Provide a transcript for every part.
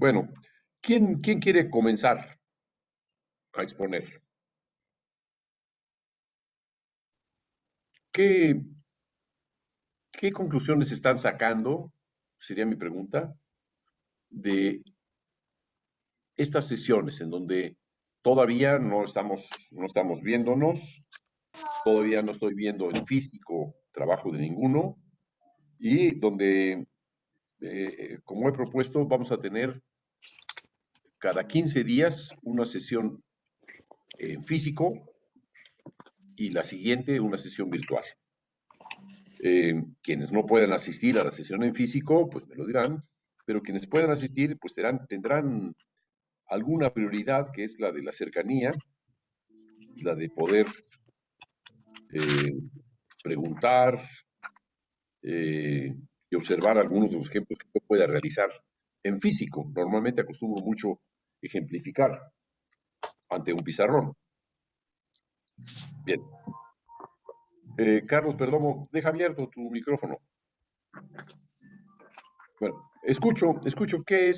Bueno, ¿quién quiere comenzar a exponer? ¿Qué, qué conclusiones están sacando, sería mi pregunta, de estas sesiones en donde todavía no estamos viéndonos, todavía no estoy viendo en físico trabajo de ninguno y donde, como he propuesto, vamos a tener cada 15 días una sesión en físico y la siguiente una sesión virtual. Quienes no puedan asistir a la sesión en físico, pues me lo dirán, pero quienes puedan asistir, pues tendrán alguna prioridad, que es la de la cercanía, la de poder eh, preguntar y observar algunos de los ejemplos que yo pueda realizar en físico. Normalmente acostumbro mucho ejemplificar ante un pizarrón. Bien. Carlos Perdomo, deja abierto tu micrófono. Bueno, escucho qué,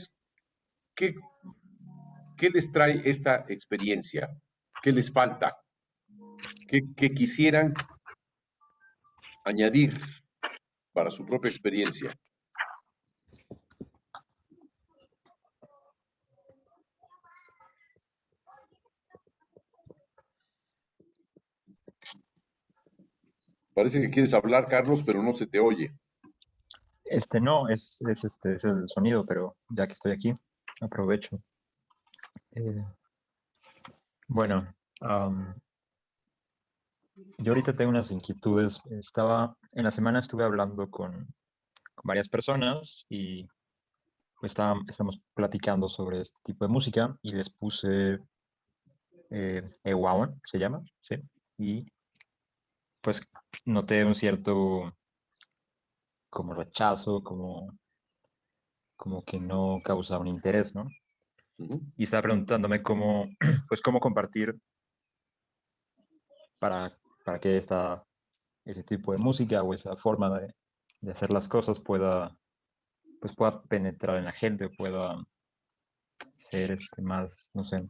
qué les trae esta experiencia, qué les falta, qué quisieran añadir para su propia experiencia. Parece que quieres hablar, Carlos, pero no se te oye. No, es el sonido, pero ya que estoy aquí, aprovecho. Eh, bueno, yo ahorita tengo unas inquietudes. En la semana estuve hablando con varias personas y pues estamos platicando sobre este tipo de música y les puse Ewaon, se llama, sí. Y pues noté un cierto como rechazo, como que no causa un interés, ¿no? Ujú. Y estaba preguntándome cómo, pues cómo compartir para, para que ese tipo de música o esa forma de hacer las cosas pueda penetrar en la gente, pueda ser más, no sé,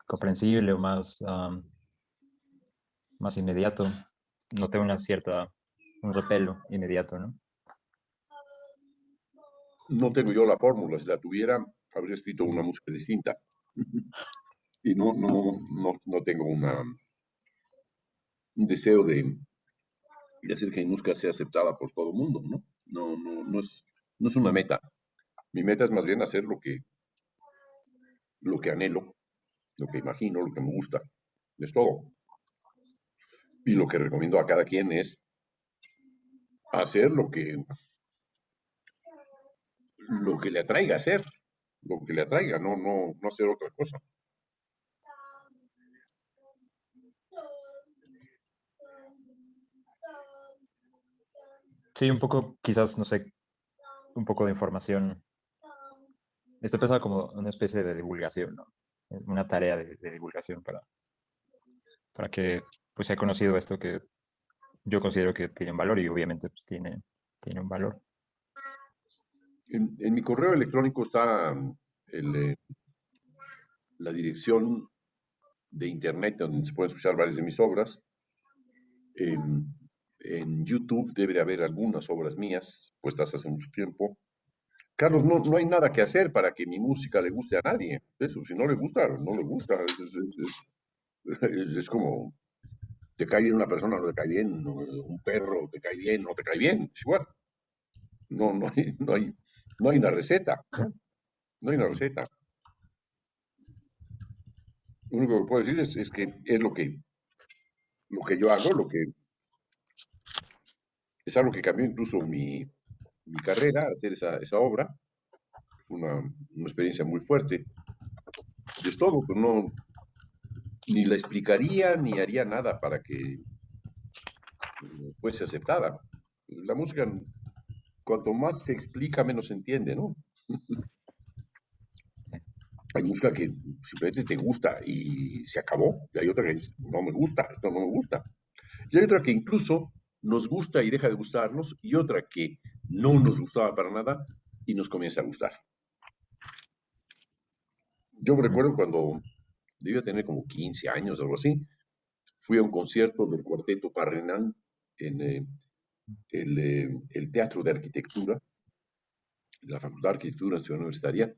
comprensible o más inmediato. No tengo un repelo inmediato, ¿no? No tengo yo la fórmula, si la tuviera, habría escrito una música distinta. Y no tengo un deseo de hacer que mi música sea aceptada por todo el mundo, ¿no? No es una meta. Mi meta es más bien hacer lo que anhelo, lo que imagino, lo que me gusta. Es todo. Y lo que recomiendo a cada quien es hacer lo que le atraiga a hacer, lo que le atraiga, no hacer otra cosa. Sí, un poco, quizás, no sé, un poco de información. Esto pensando como una especie de divulgación, ¿no? Una tarea de divulgación para que pues sea conocido esto que yo considero que tiene un valor y obviamente pues tiene un valor. En mi correo electrónico está el, eh, la dirección de internet donde se pueden escuchar varias de mis obras. En, en YouTube debe de haber algunas obras mías puestas hace mucho tiempo. Carlos, no hay nada que hacer para que mi música le guste a nadie. Eso, si no le gusta, no le gusta. Es como, te cae bien una persona, no te cae bien, un perro, te cae bien, no te cae bien. Es igual. No hay una receta, ¿no? No hay una receta. Lo único que puedo decir es que es lo que yo hago, es algo que cambió incluso mi carrera, hacer esa obra. Fue una experiencia muy fuerte. Y es todo, pero ni la explicaría ni haría nada para que fuese aceptada. La música, cuanto más se explica, menos se entiende, ¿no? Hay música que simplemente te gusta y se acabó. Y hay otra que dice, no me gusta, esto no me gusta. Y hay otra que incluso nos gusta y deja de gustarnos, y otra que no nos gustaba para nada y nos comienza a gustar. Yo me Ujú. recuerdo cuando debía tener como 15 años, algo así, fui a un concierto del Cuarteto Parrenán en el Teatro de Arquitectura, de la Facultad de Arquitectura en Ciudad Universitaria.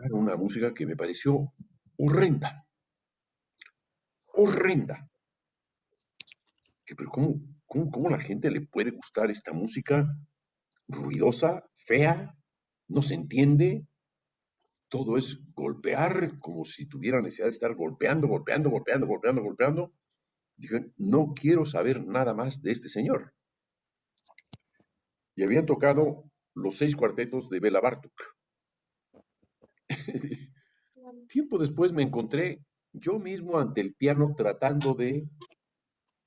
Era una música que me pareció horrenda, horrenda. Pero ¿cómo la gente le puede gustar esta música ruidosa, fea, no se entiende? Todo es golpear como si tuviera necesidad de estar golpeando, golpeando, golpeando, golpeando, golpeando. Dije, no quiero saber nada más de este señor. Y habían tocado los 6 cuartetos de Bela Bartok. Tiempo después me encontré yo mismo ante el piano tratando de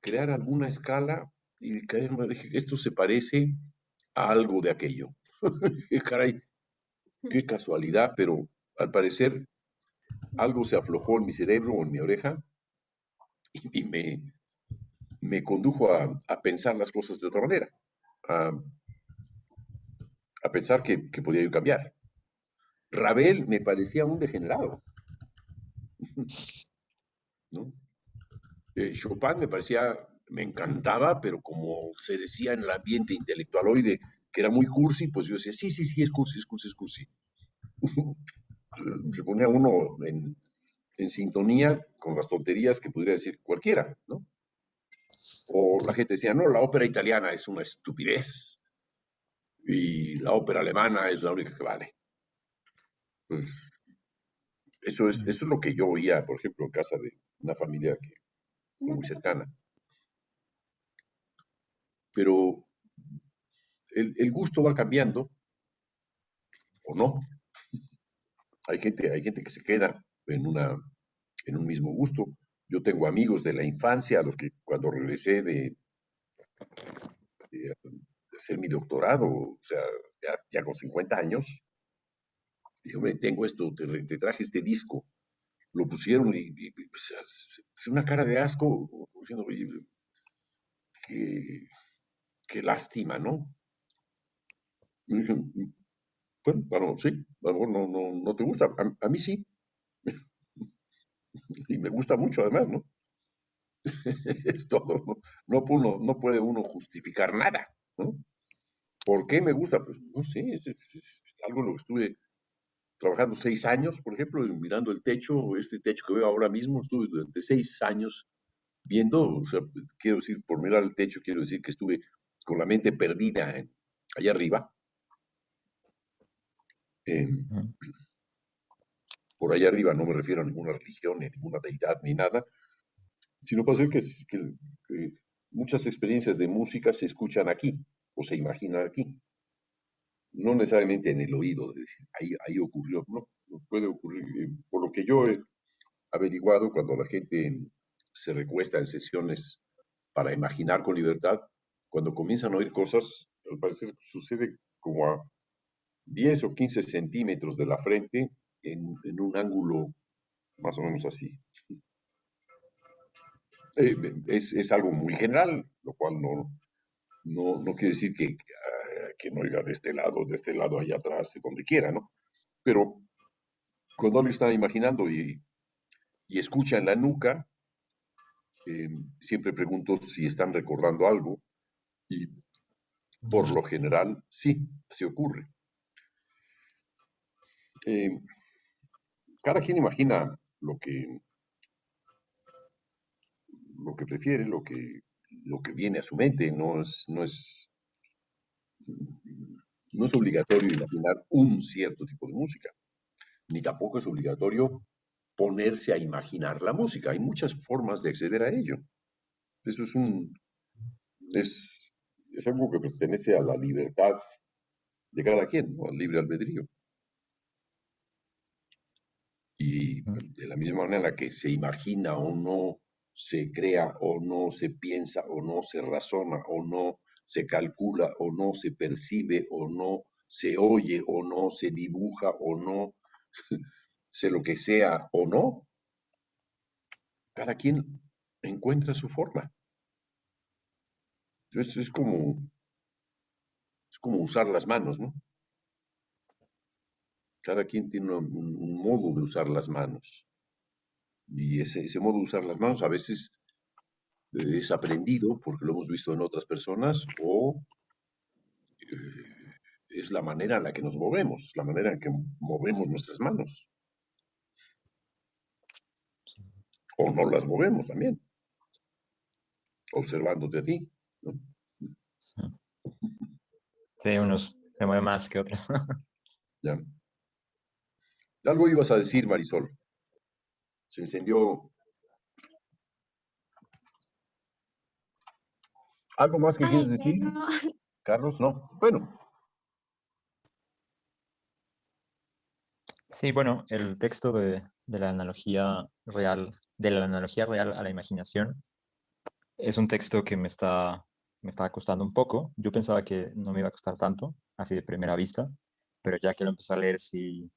crear alguna escala y caramba, dije, esto se parece a algo de aquello. Caray, qué casualidad, pero al parecer algo se aflojó en mi cerebro o en mi oreja y me condujo a pensar las cosas de otra manera, a, a pensar que podía yo cambiar. Ravel me parecía un degenerado, ¿no? Chopin me parecía, me encantaba, pero como se decía en el ambiente intelectualoide que era muy cursi, pues yo decía, sí, sí, sí, es cursi, es cursi, es cursi. Se ponía uno en sintonía con las tonterías que podría decir cualquiera, ¿no? O la gente decía, no, la ópera italiana es una estupidez y la ópera alemana es la única que vale. Pues eso es lo que yo oía, por ejemplo, en casa de una familia que fue muy cercana. Pero el gusto va cambiando, o no. Hay gente que se queda en un mismo gusto. Yo tengo amigos de la infancia a los que cuando regresé de hacer mi doctorado, o sea, ya con 50 años, dije, hombre, tengo esto, te traje este disco, lo pusieron pues, es una cara de asco, diciendo, oye, qué, qué lástima, ¿no? Y dije, bueno, sí, a lo mejor no te gusta, a mí sí, y me gusta mucho además, ¿no? Es todo, ¿no? No puede uno justificar nada, ¿no? ¿Por qué me gusta? Pues no sé, es algo en lo que estuve trabajando 6 años, por ejemplo, y mirando el techo, este techo que veo ahora mismo, estuve durante 6 años viendo, o sea, quiero decir, por mirar el techo, quiero decir que estuve con la mente perdida allá arriba, eh, Ujú. por allá arriba no me refiero a ninguna religión, ni a ninguna deidad, ni nada, sino para decir que muchas experiencias de música se escuchan aquí, o se imaginan aquí, no necesariamente en el oído, de decir, ahí ocurrió, no puede ocurrir, por lo que yo he averiguado, cuando la gente se recuesta en sesiones para imaginar con libertad, cuando comienzan a oír cosas, al parecer sucede como a 10 o 15 centímetros de la frente en un ángulo más o menos así. Es algo muy general, lo cual no quiere decir que no oiga de este lado, allá atrás, de donde quiera, ¿no? Pero cuando alguien está imaginando y escucha en la nuca, siempre pregunto si están recordando algo y por lo general sí, así ocurre. Eh, Cada quien imagina lo que prefiere, lo que viene a su mente, no es obligatorio imaginar un cierto tipo de música, ni tampoco es obligatorio ponerse a imaginar la música. Hay muchas formas de acceder a ello. Eso es, es algo que pertenece a la libertad de cada quien, ¿no? Al libre albedrío. Y Ujú. de la misma manera en la que se imagina o no, se crea o no, se piensa o no, se razona o no, se calcula o no, se percibe o no, se oye o no, se dibuja o no, se lo que sea o no, cada quien encuentra su forma. Entonces es como usar las manos, ¿no? Cada quien tiene un modo de usar las manos. Y ese modo de usar las manos a veces es aprendido porque lo hemos visto en otras personas o es la manera en la que nos movemos, es la manera en que movemos nuestras manos. O no las movemos también, observándote a ti, ¿no? Sí, unos se mueven más que otros. Ya. Algo ibas a decir, Marisol. Se encendió. ¿Algo más que Ay, quieres decir, no. Carlos? No. Bueno, Sí, bueno, el texto de la analogía real, de la analogía real a la imaginación, es un texto que me estaba costando un poco. Yo pensaba que no me iba a costar tanto, así de primera vista, pero ya que lo empecé a leer, sí,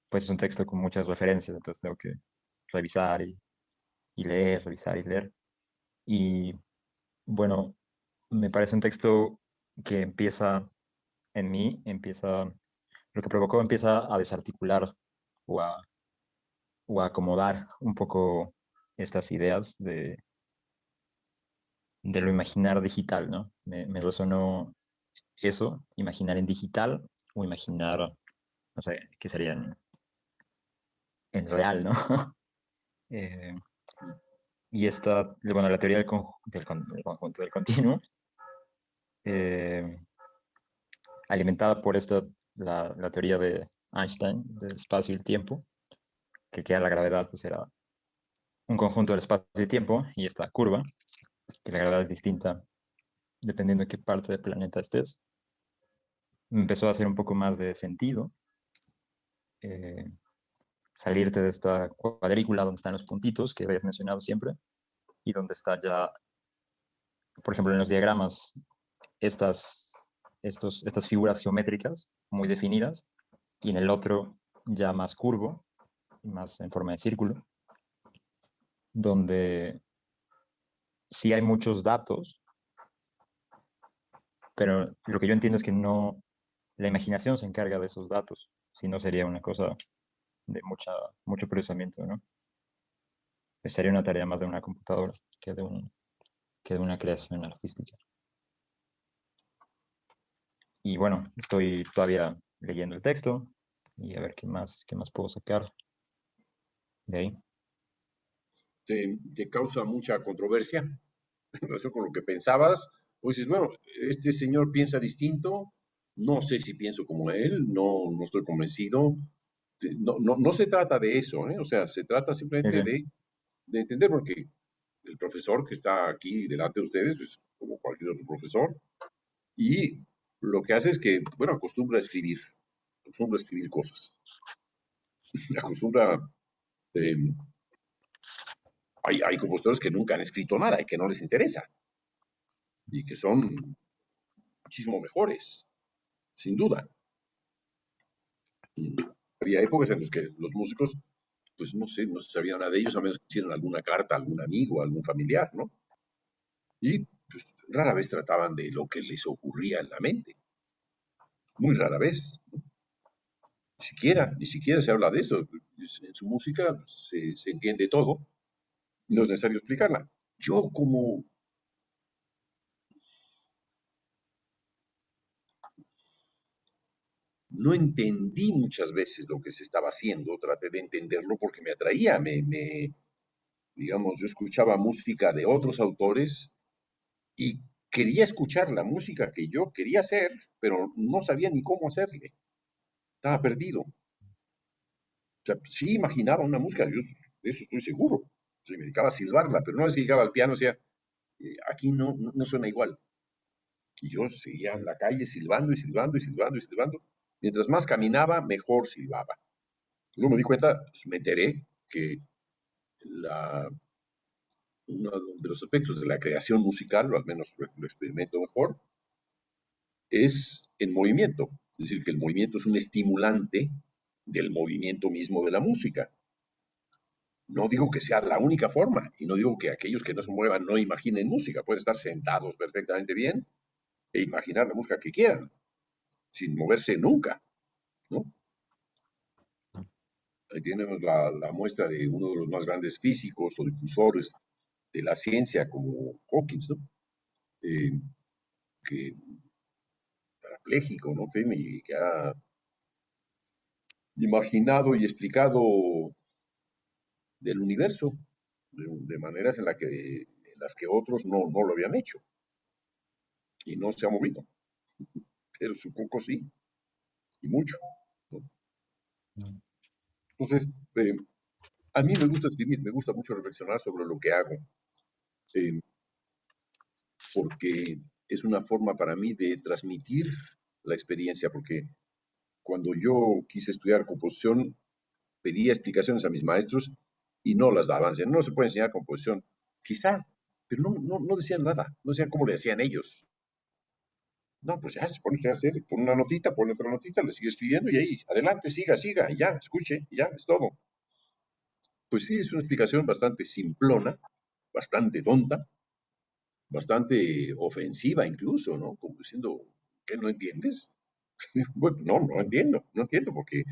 pues es un texto con muchas referencias, entonces tengo que revisar y leer, revisar y leer. Y bueno, me parece un texto que empieza en mí, empieza, lo que provocó empieza a desarticular o o a acomodar un poco estas ideas de lo imaginar digital, ¿no? Me resonó eso, imaginar en digital o imaginar, no sé, qué sería en real, ¿no? Eh, y esta, bueno, la teoría del conjunto del continuo, eh, alimentada por esta, la teoría de Einstein del espacio y el tiempo, que era la gravedad, pues era un conjunto del espacio y tiempo, y esta curva, que la gravedad es distinta dependiendo de qué parte del planeta estés, me empezó a hacer un poco más de sentido eh, salirte de esta cuadrícula donde están los puntitos que habías mencionado siempre y donde está ya, por ejemplo, en los diagramas, estas, estas figuras geométricas muy definidas y en el otro ya más curvo, más en forma de círculo, donde sí hay muchos datos, pero lo que yo entiendo es que no, la imaginación se encarga de esos datos, si no sería una cosa de mucho procesamiento, ¿no? Sería una tarea más de una computadora que de una creación artística. Y bueno, estoy todavía leyendo el texto y a ver qué más puedo sacar de ahí. te causa mucha controversia en relación con lo que pensabas. O dices, bueno, este señor piensa distinto, no sé si pienso como él, no estoy convencido. No se trata de eso, ¿eh? O sea, se trata Sí, simplemente sí, de entender, porque el profesor que está aquí delante de ustedes es como cualquier otro profesor, y lo que hace es que, bueno, acostumbra a escribir cosas, acostumbra, eh, hay compositores que nunca han escrito nada y que no les interesa, y que son muchísimo mejores, sin duda. Y había épocas en las que los músicos, pues no sé, no se sabía nada de ellos, a menos que hicieran alguna carta a algún amigo, a algún familiar, ¿no? Y pues, rara vez trataban de lo que les ocurría en la mente, muy rara vez. Ni siquiera se habla de eso. En su música se entiende todo, no es necesario explicarla. Yo como no entendí muchas veces lo que se estaba haciendo, traté de entenderlo porque me atraía, digamos, yo escuchaba música de otros autores y quería escuchar la música que yo quería hacer, pero no sabía ni cómo hacerle. Estaba perdido. O sea, sí imaginaba una música, yo de eso estoy seguro. Se me dedicaba a silbarla, pero una vez que llegaba al piano, decía, aquí no suena igual. Y yo seguía en la calle silbando y silbando y silbando y silbando. Mientras más caminaba, mejor silbaba. Luego me di cuenta, pues, me enteré que la, uno de los aspectos de la creación musical, o al menos lo experimento mejor, es el movimiento. Es decir, que el movimiento es un estimulante del movimiento mismo de la música. No digo que sea la única forma, y no digo que aquellos que no se muevan no imaginen música, pueden estar sentados perfectamente bien e imaginar la música que quieran, sin moverse nunca, ¿no? Ahí tenemos la muestra de uno de los más grandes físicos o difusores de la ciencia, como Hawkins, ¿no? Eh, que parapléjico, ¿no? Femi, que ha imaginado y explicado del universo de maneras en las que otros no lo habían hecho y no se ha movido, pero su coco sí, y mucho, ¿no? Mm. Entonces, a mí me gusta escribir, me gusta mucho reflexionar sobre lo que hago, eh, porque es una forma para mí de transmitir la experiencia, porque cuando yo quise estudiar composición, pedía explicaciones a mis maestros y no las daban. Decían, no se puede enseñar composición. Quizá, pero no decían nada, no decían cómo le hacían ellos. No, pues ya se pone usted a hacer, pone una notita, pone otra notita, le sigue escribiendo y ahí, adelante, siga, y ya, escuche, y ya, es todo. Pues sí, es una explicación bastante simplona, bastante tonta, bastante ofensiva incluso, ¿no? Como diciendo, ¿qué no entiendes? Bueno, no entiendo, porque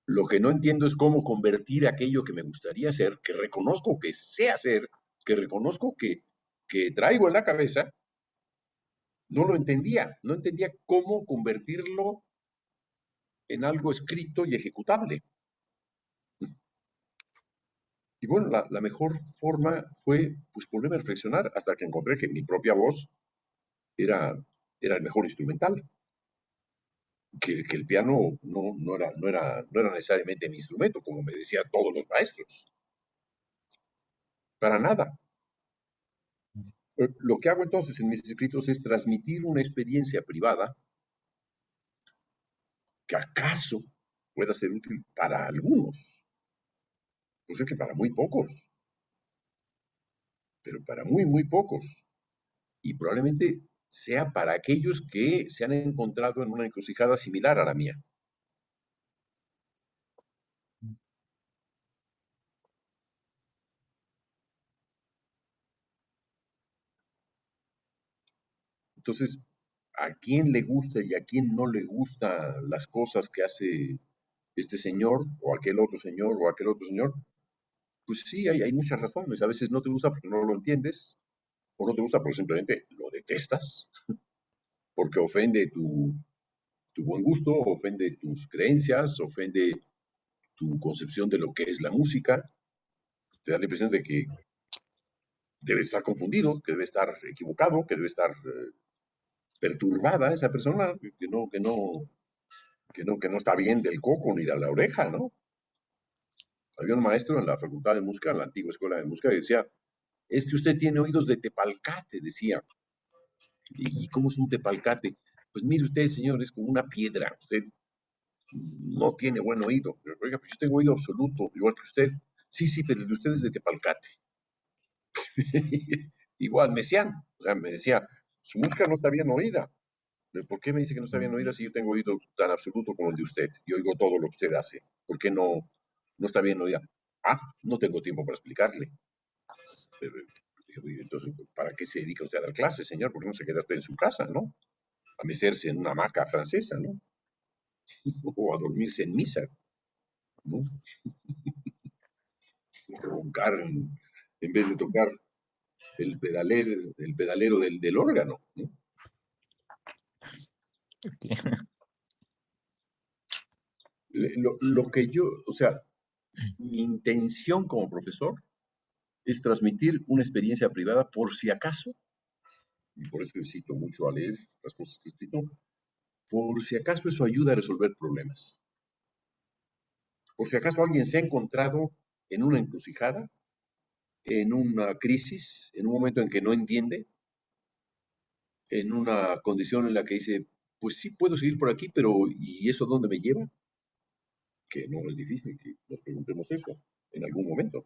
lo que no entiendo es cómo convertir aquello que me gustaría hacer, que reconozco que sé hacer, que reconozco que traigo en la cabeza, no entendía cómo convertirlo en algo escrito y ejecutable. Y bueno, la mejor forma fue pues volver a reflexionar hasta que encontré que mi propia voz era, era el mejor instrumental, que el piano no era necesariamente mi instrumento, como me decían todos los maestros, para nada. Lo que hago entonces en mis escritos es transmitir una experiencia privada que acaso pueda ser útil para algunos, no sé que para muy pocos, pero para muy, muy pocos. Y probablemente sea para aquellos que se han encontrado en una encrucijada similar a la mía. Entonces, a quién le gusta y a quién no le gusta las cosas que hace este señor o aquel otro señor o aquel otro señor, pues sí, hay muchas razones. A veces no te gusta porque no lo entiendes, o no te gusta porque simplemente lo detestas, porque ofende tu buen gusto, ofende tus creencias, ofende tu concepción de lo que es la música. Te da la impresión de que debe estar confundido, que debe estar equivocado, que debe estar perturbada esa persona, que no está bien del coco ni de la oreja, ¿no? Había un maestro en la Facultad de Música, en la antigua Escuela de Música, que decía, es que usted tiene oídos de tepalcate, decía. ¿Y cómo es un tepalcate? Pues mire usted, señor, es como una piedra. Usted no tiene buen oído. Oiga, pues yo tengo oído absoluto, igual que usted. Sí, sí, pero el de usted es de tepalcate. Igual, Messiaen, o sea, me decía, su música no está bien oída. ¿Por qué me dice que no está bien oída si yo tengo oído tan absoluto como el de usted y oigo todo lo que usted hace? ¿Por qué no está bien oída? Ah, no tengo tiempo para explicarle. Pero, entonces, ¿para qué se dedica usted a dar clases, señor? ¿Por qué no se queda usted en su casa, no? A mecerse en una hamaca francesa, ¿no? O a dormirse en misa, ¿no? Roncar en vez de tocar el pedalero del órgano, ¿no? Ok. Lo que yo, o sea, mi intención como profesor es transmitir una experiencia privada por si acaso, y por eso incito mucho a leer las cosas que he escrito, por si acaso eso ayuda a resolver problemas. Por si acaso alguien se ha encontrado en una encrucijada, en una crisis, en un momento en que no entiende, en una condición en la que dice, pues sí puedo seguir por aquí, pero ¿y eso dónde me lleva? Que no es difícil que nos preguntemos eso en algún momento.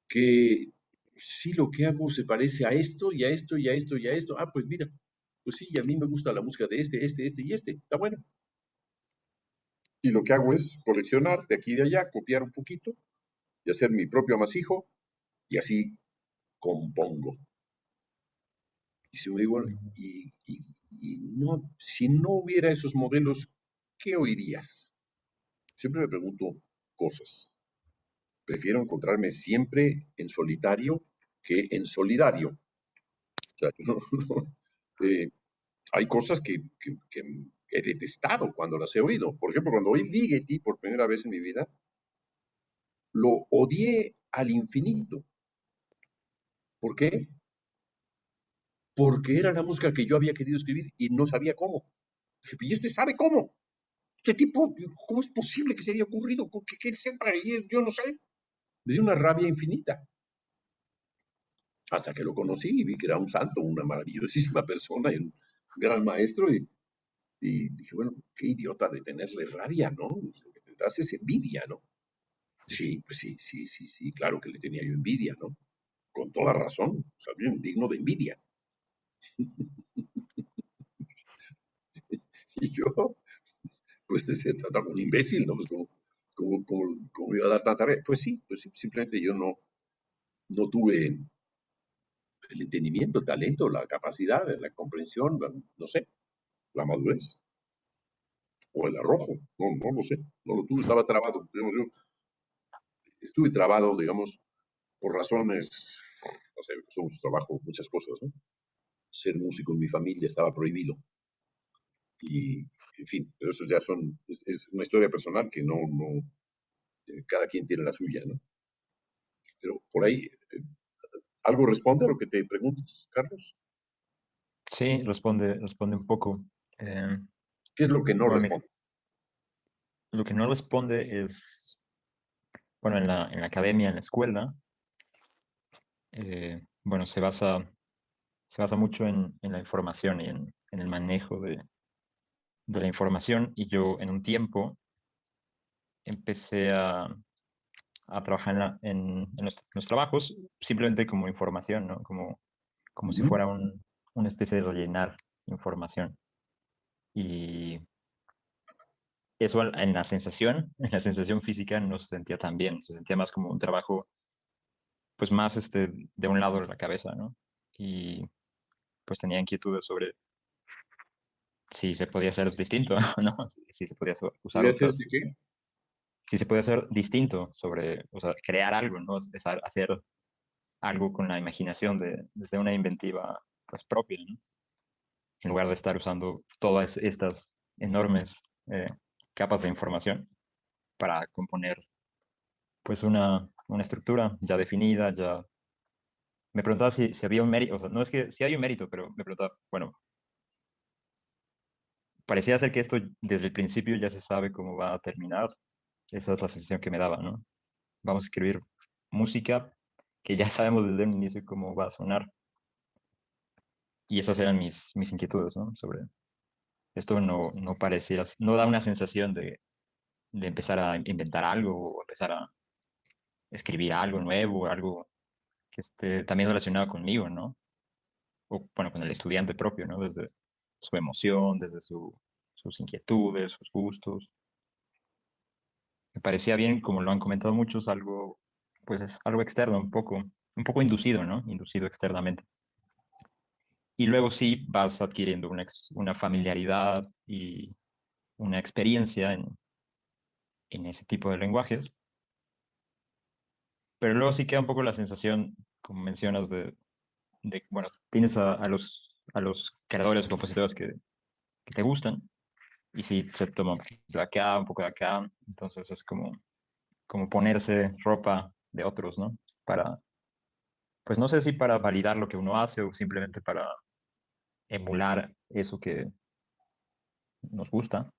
Que si lo que hago se parece a esto y a esto y a esto y a esto, ah, pues mira, pues sí, a mí me gusta la música de este y este, está bueno. Y lo que hago es coleccionar de aquí y de allá, copiar un poquito y hacer mi propio amasijo y así compongo. Y si me digo, y no, si no hubiera esos modelos, ¿qué oirías? Siempre me pregunto, cosas. Prefiero encontrarme siempre en solitario que en solidario. O sea, eh, hay cosas que he detestado cuando las he oído. Por ejemplo, cuando oí Ligeti por primera vez en mi vida, lo odié al infinito. ¿Por qué? Porque era la música que yo había querido escribir y no sabía cómo. Dije, ¿y este sabe cómo? Este tipo, ¿cómo es posible que se haya ocurrido? ¿Qué sepa? Yo no sé. Me dio una rabia infinita. Hasta que lo conocí y vi que era un santo, una maravillosísima persona y un gran maestro. Y dije, bueno, qué idiota de tenerle rabia, ¿no? Lo que te das es envidia, ¿no? Sí, pues sí, sí, sí, sí, claro que le tenía yo envidia, ¿no? Con toda razón, o sea, bien digno de envidia. Y yo, pues de ser tratado como un imbécil, ¿no? Pues como iba a dar tanta rabia. Pues sí, simplemente yo no tuve el entendimiento, el talento, la capacidad, la comprensión, no sé, la madurez o el arrojo, no lo sé, no lo tuve, estaba trabado. Yo estuve trabado, digamos, por razones, no sé, costó mucho trabajo, muchas cosas, ¿no? Ser músico en mi familia estaba prohibido y, en fin, pero eso ya es una historia personal que cada quien tiene la suya, ¿no? Pero por ahí, ¿algo responde a lo que te preguntas, Carlos? Sí, responde un poco. Eh, ¿Qué es lo que no bueno, responde? lo que no responde es, bueno, en la academia, en la escuela, bueno, se basa mucho en la información y en el manejo de la información. Y yo en un tiempo empecé a trabajar en los trabajos simplemente como información, ¿no? Como si Ujú. fuera una especie de rellenar información. Y eso en la sensación física no se sentía tan bien, se sentía más como un trabajo, pues más de un lado de la cabeza, ¿no? Y pues tenía inquietudes sobre si se podía hacer distinto, ¿no? Si se podía usar ¿Podría ser otras, este qué? si se podía hacer distinto sobre, o sea, crear algo, ¿no? Hacer algo con la imaginación desde una inventiva, pues propia, ¿no? En lugar de estar usando todas estas enormes capas de información para componer, pues una estructura ya definida, ya. Me preguntaba si había un mérito, o sea, no es que si hay un mérito, pero me preguntaba, bueno, parecía ser que esto desde el principio ya se sabe cómo va a terminar. Esa es la sensación que me daba, ¿no? Vamos a escribir música que ya sabemos desde un inicio cómo va a sonar. Y esas eran mis inquietudes, ¿no? Sobre esto no pareciera, no da una sensación de empezar a inventar algo o empezar a escribir algo nuevo, algo que esté también relacionado conmigo, ¿no? O bueno, con el estudiante propio, ¿no? Desde su emoción, desde sus inquietudes, sus gustos. Me parecía bien, como lo han comentado muchos, algo, pues es algo externo, un poco inducido, ¿no? Inducido externamente. Y luego sí vas adquiriendo una familiaridad y una experiencia en ese tipo de lenguajes, pero luego sí queda un poco la sensación, como mencionas, bueno, tienes a los creadores o compositores que te gustan, y sí se toma un poquito de acá, un poco de acá, entonces es como ponerse ropa de otros, ¿no? Para, pues no sé si para validar lo que uno hace o simplemente para emular eso que nos gusta,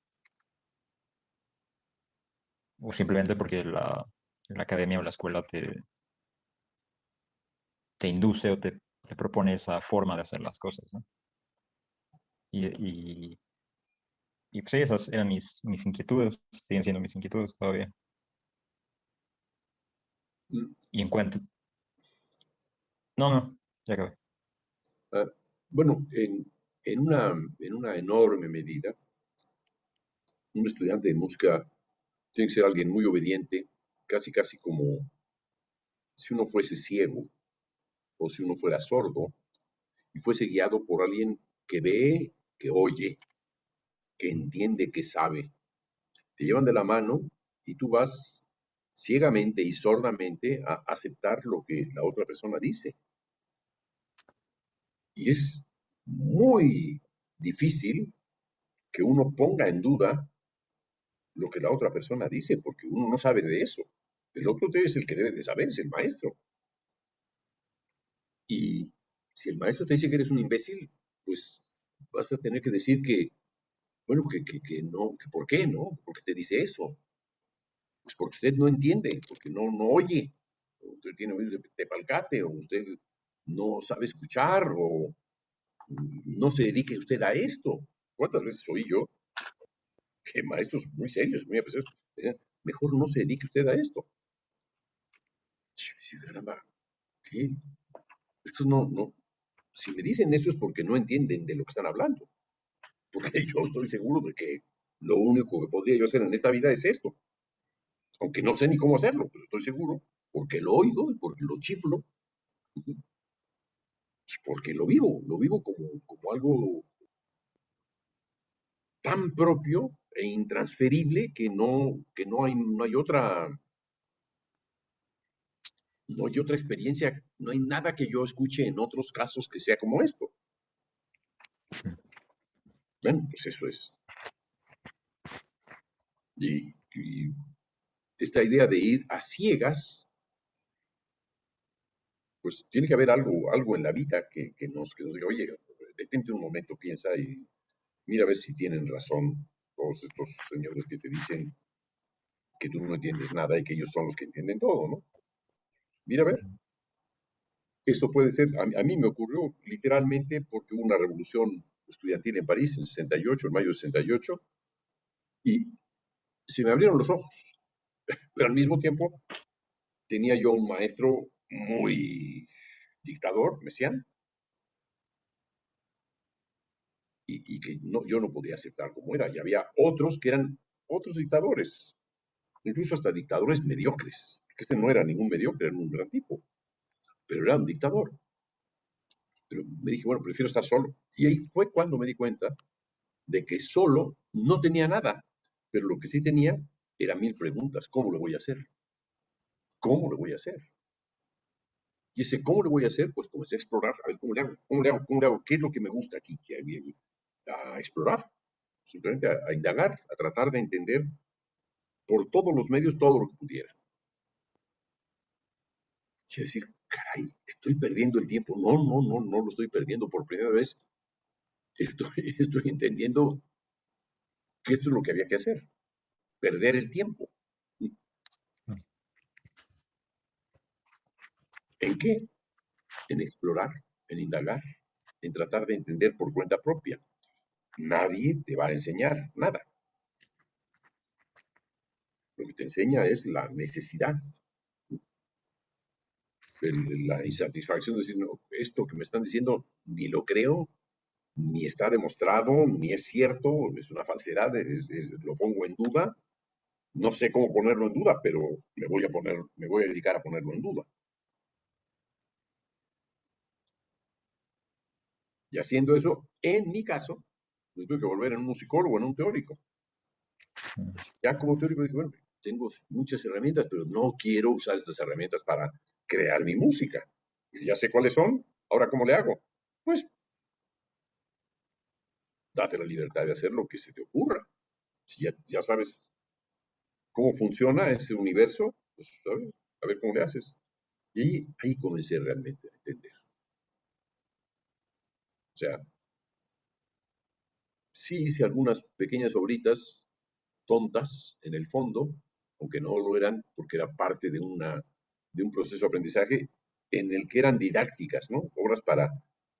o simplemente porque la academia o la escuela te induce o te propone esa forma de hacer las cosas, ¿no? Y, y, y pues sí, esas eran mis inquietudes, siguen siendo mis inquietudes todavía. Mm, Y en cuanto... No, no, ya acabé. ah, bueno, en una enorme medida, un estudiante de música tiene que ser alguien muy obediente, casi casi como si uno fuese ciego o si uno fuera sordo y fuese guiado por alguien que ve, que oye, que entiende, que sabe. Te llevan de la mano y tú vas ciegamente y sordamente a aceptar lo que la otra persona dice. Y es muy difícil que uno ponga en duda lo que la otra persona dice, porque uno no sabe de eso. El otro es el que debe de saber, es el maestro. Y si el maestro te dice que eres un imbécil, pues vas a tener que decir que, bueno, que no, que por qué, ¿no? ¿Por qué te dice eso? Pues porque usted no entiende, porque no oye, o usted tiene oídos de palcate, o usted no sabe escuchar, o no se dedique usted a esto. ¿Cuántas veces oí yo que maestros muy serios, muy apreciados, decían, mejor no se dedique usted a esto? Sí, caramba, ¿qué? Esto no. Si me dicen eso es porque no entienden de lo que están hablando. Porque yo estoy seguro de que lo único que podría yo hacer en esta vida es esto. Aunque no sé ni cómo hacerlo, pero estoy seguro, porque lo oigo y porque lo chiflo, porque lo vivo como algo tan propio e intransferible que no hay otra experiencia, no hay nada que yo escuche en otros casos que sea como esto. Bueno, pues eso es. Y esta idea de ir a ciegas, pues tiene que haber algo en la vida que nos diga, oye, detente un momento, piensa y mira a ver si tienen razón todos estos señores que te dicen que tú no entiendes nada y que ellos son los que entienden todo, ¿no? Mira a ver, esto puede ser, a mí me ocurrió literalmente porque hubo una revolución estudiantil en París en 68, en mayo de 68, y se me abrieron los ojos, pero al mismo tiempo tenía yo un maestro muy dictador, Messiaen, y que yo no podía aceptar como era, y había otros que eran otros dictadores, incluso hasta dictadores mediocres, que este no era ningún mediocre, era un gran tipo, pero era un dictador. Pero me dije, bueno, prefiero estar solo. Y ahí fue cuando me di cuenta de que solo no tenía nada, pero lo que sí tenía eran 1000 preguntas. ¿Cómo lo voy a hacer? ¿Cómo lo voy a hacer? Y ese cómo lo voy a hacer, pues comencé a explorar, a ver cómo le hago, cómo le hago, cómo le hago, qué es lo que me gusta aquí, a explorar, simplemente a indagar, a tratar de entender por todos los medios todo lo que pudiera. Y decir, caray, estoy perdiendo el tiempo. No lo estoy perdiendo por primera vez. Estoy entendiendo que esto es lo que había que hacer, perder el tiempo. ¿En qué? En explorar, en indagar, en tratar de entender por cuenta propia. Nadie te va a enseñar nada. Lo que te enseña es la necesidad, la insatisfacción de decir, no, esto que me están diciendo ni lo creo, ni está demostrado, ni es cierto, es una falsedad, lo pongo en duda, no sé cómo ponerlo en duda, pero me voy a dedicar a ponerlo en duda. Y haciendo eso, en mi caso, me tuve que volver en un psicólogo, en un teórico. Ya como teórico dije, bueno, tengo muchas herramientas, pero no quiero usar estas herramientas para crear mi música. Ya sé cuáles son, ahora ¿cómo le hago? Pues date la libertad de hacer lo que se te ocurra. Si ya sabes cómo funciona ese universo, pues ¿sabes? A ver cómo le haces. Y ahí comencé realmente a entender. O sea, sí hice algunas pequeñas obritas tontas en el fondo, aunque no lo eran porque era parte de un proceso de aprendizaje en el que eran didácticas, ¿no? Obras para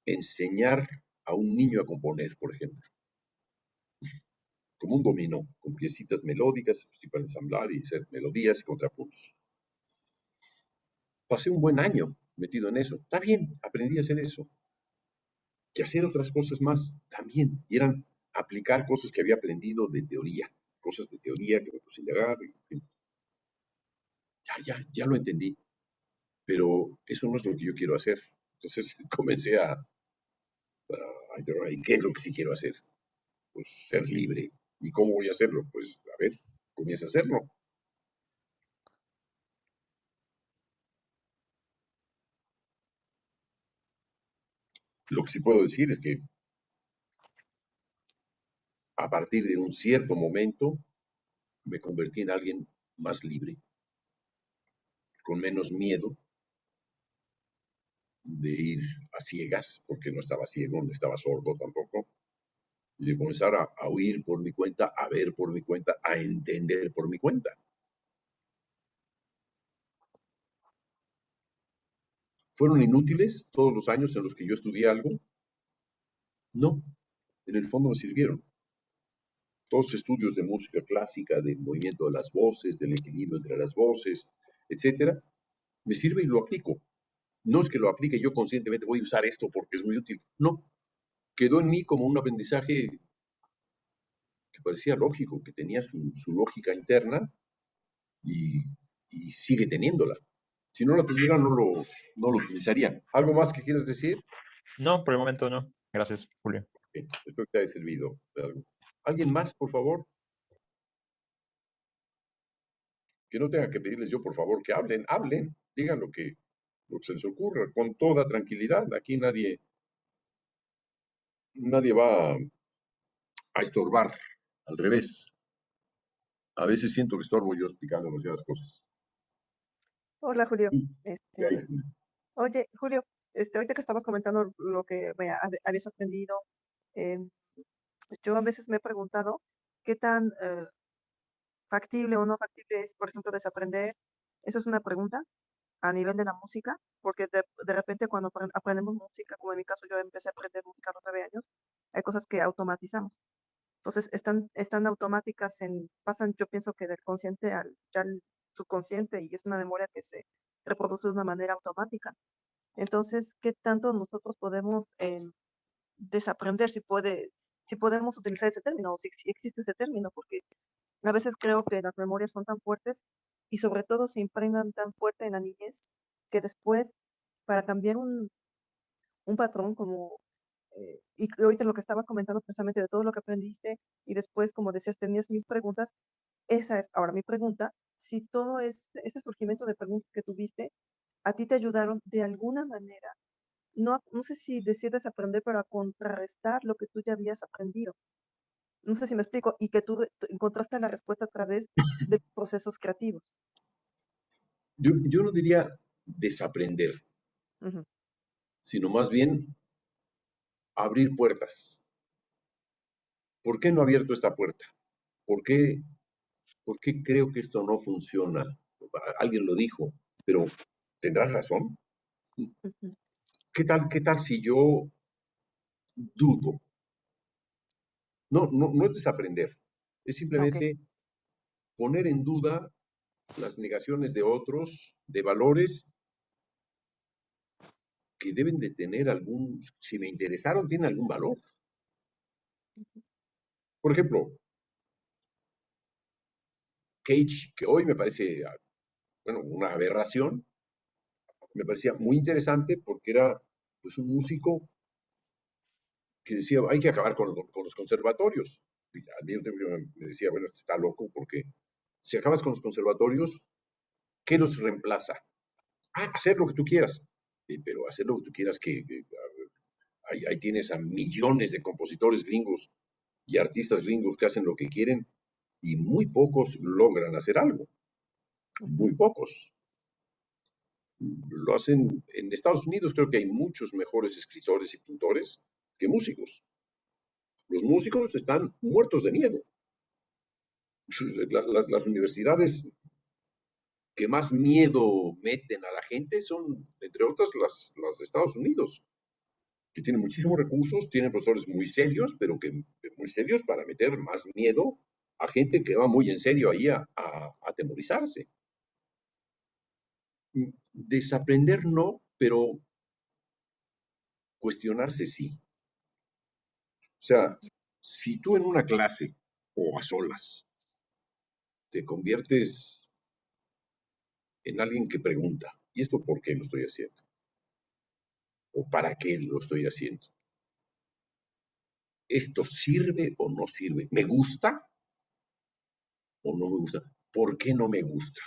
enseñar a un niño a componer, por ejemplo, como un dominó, con piecitas melódicas, así para ensamblar y hacer melodías y contrapuntos. Pasé un buen año metido en eso. Está bien, aprendí a hacer eso. Y hacer otras cosas más también. Y eran aplicar cosas que había aprendido de teoría, cosas de teoría que me puse a indagar, en fin. Ya lo entendí, pero eso no es lo que yo quiero hacer. Entonces comencé a interrogar, ¿y qué es lo que sí quiero hacer? Pues ser libre. ¿Y cómo voy a hacerlo? Pues, a ver, comienza a hacerlo. Lo que sí puedo decir es que a partir de un cierto momento me convertí en alguien más libre, con menos miedo de ir a ciegas, porque no estaba ciego, no estaba sordo tampoco, y de comenzar a oír por mi cuenta, a ver por mi cuenta, a entender por mi cuenta. ¿Fueron inútiles todos los años en los que yo estudié algo? No, en el fondo me sirvieron. Todos estudios de música clásica, del movimiento de las voces, del equilibrio entre las voces, etcétera, me sirve y lo aplico. No es que lo aplique yo conscientemente, voy a usar esto porque es muy útil. No, quedó en mí como un aprendizaje que parecía lógico, que tenía su lógica interna y, y, sigue teniéndola. Si no la tuviera, no lo utilizaría. ¿Algo más que quieras decir? No, por el momento no. Gracias, Julio. Espero que te haya servido de algo. ¿Alguien más, por favor? Que no tenga que pedirles yo, por favor, que hablen, hablen, digan lo que se les ocurra, con toda tranquilidad. Aquí nadie va a estorbar, al revés. A veces siento que estorbo yo explicando demasiadas cosas. Hola, Julio. Sí, ¿qué hay? Oye, Julio, ahorita que estabas comentando lo que habías aprendido, eh, yo a veces me he preguntado qué tan factible o no factible es, por ejemplo, desaprender. Esa es una pregunta a nivel de la música, porque de repente cuando aprendemos música, como en mi caso yo empecé a aprender música a los 9 años, hay cosas que automatizamos. Entonces están automáticas pasan, yo pienso que del consciente al subconsciente y es una memoria que se reproduce de una manera automática. Entonces, ¿qué tanto nosotros podemos desaprender si podemos utilizar ese término o si existe ese término? Porque a veces creo que las memorias son tan fuertes y sobre todo se impregnan tan fuerte en la niñez que después, para cambiar un patrón como, y ahorita lo que estabas comentando precisamente de todo lo que aprendiste y después, como decías, tenías mil preguntas, esa es ahora mi pregunta, si todo ese surgimiento de preguntas que tuviste, a ti te ayudaron de alguna manera, no sé si decir desaprender, pero a contrarrestar lo que tú ya habías aprendido. No sé si me explico, y que tú encontraste la respuesta a través de procesos creativos. Yo no diría desaprender, Ujú. sino más bien abrir puertas. ¿Por qué no he abierto esta puerta? ¿Por qué, ¿Por qué creo que esto no funciona? Alguien lo dijo, pero ¿tendrás razón? Ujú. Qué tal si yo dudo? No es desaprender, es Ok. simplemente poner en duda las negaciones de otros, de valores que deben de tener algún, si me interesaron, tienen algún valor. Por ejemplo, Cage, que hoy me parece, bueno, una aberración, me parecía muy interesante porque era pues un músico que decía, hay que acabar con los conservatorios. Y al mismo tiempo yo me decía, bueno, este está loco porque si acabas con los conservatorios, ¿qué los reemplaza? Ah, hacer lo que tú quieras. Pero hacer lo que tú quieras, que ahí tienes a millones de compositores gringos y artistas gringos que hacen lo que quieren y muy pocos logran hacer algo. Ujú. Muy pocos. Lo hacen en Estados Unidos, creo que hay muchos mejores escritores y pintores que músicos. Los músicos están muertos de miedo. Las universidades que más miedo meten a la gente son, entre otras, las de Estados Unidos, que tienen muchísimos recursos, tienen profesores muy serios, pero que muy serios para meter más miedo a gente que va muy en serio ahí a atemorizarse. Desaprender no, pero cuestionarse sí. O sea, si tú en una clase o a solas te conviertes en alguien que pregunta, ¿y esto por qué lo estoy haciendo? ¿O para qué lo estoy haciendo? ¿Esto sirve o no sirve? ¿Me gusta o no me gusta? ¿Por qué no me gusta?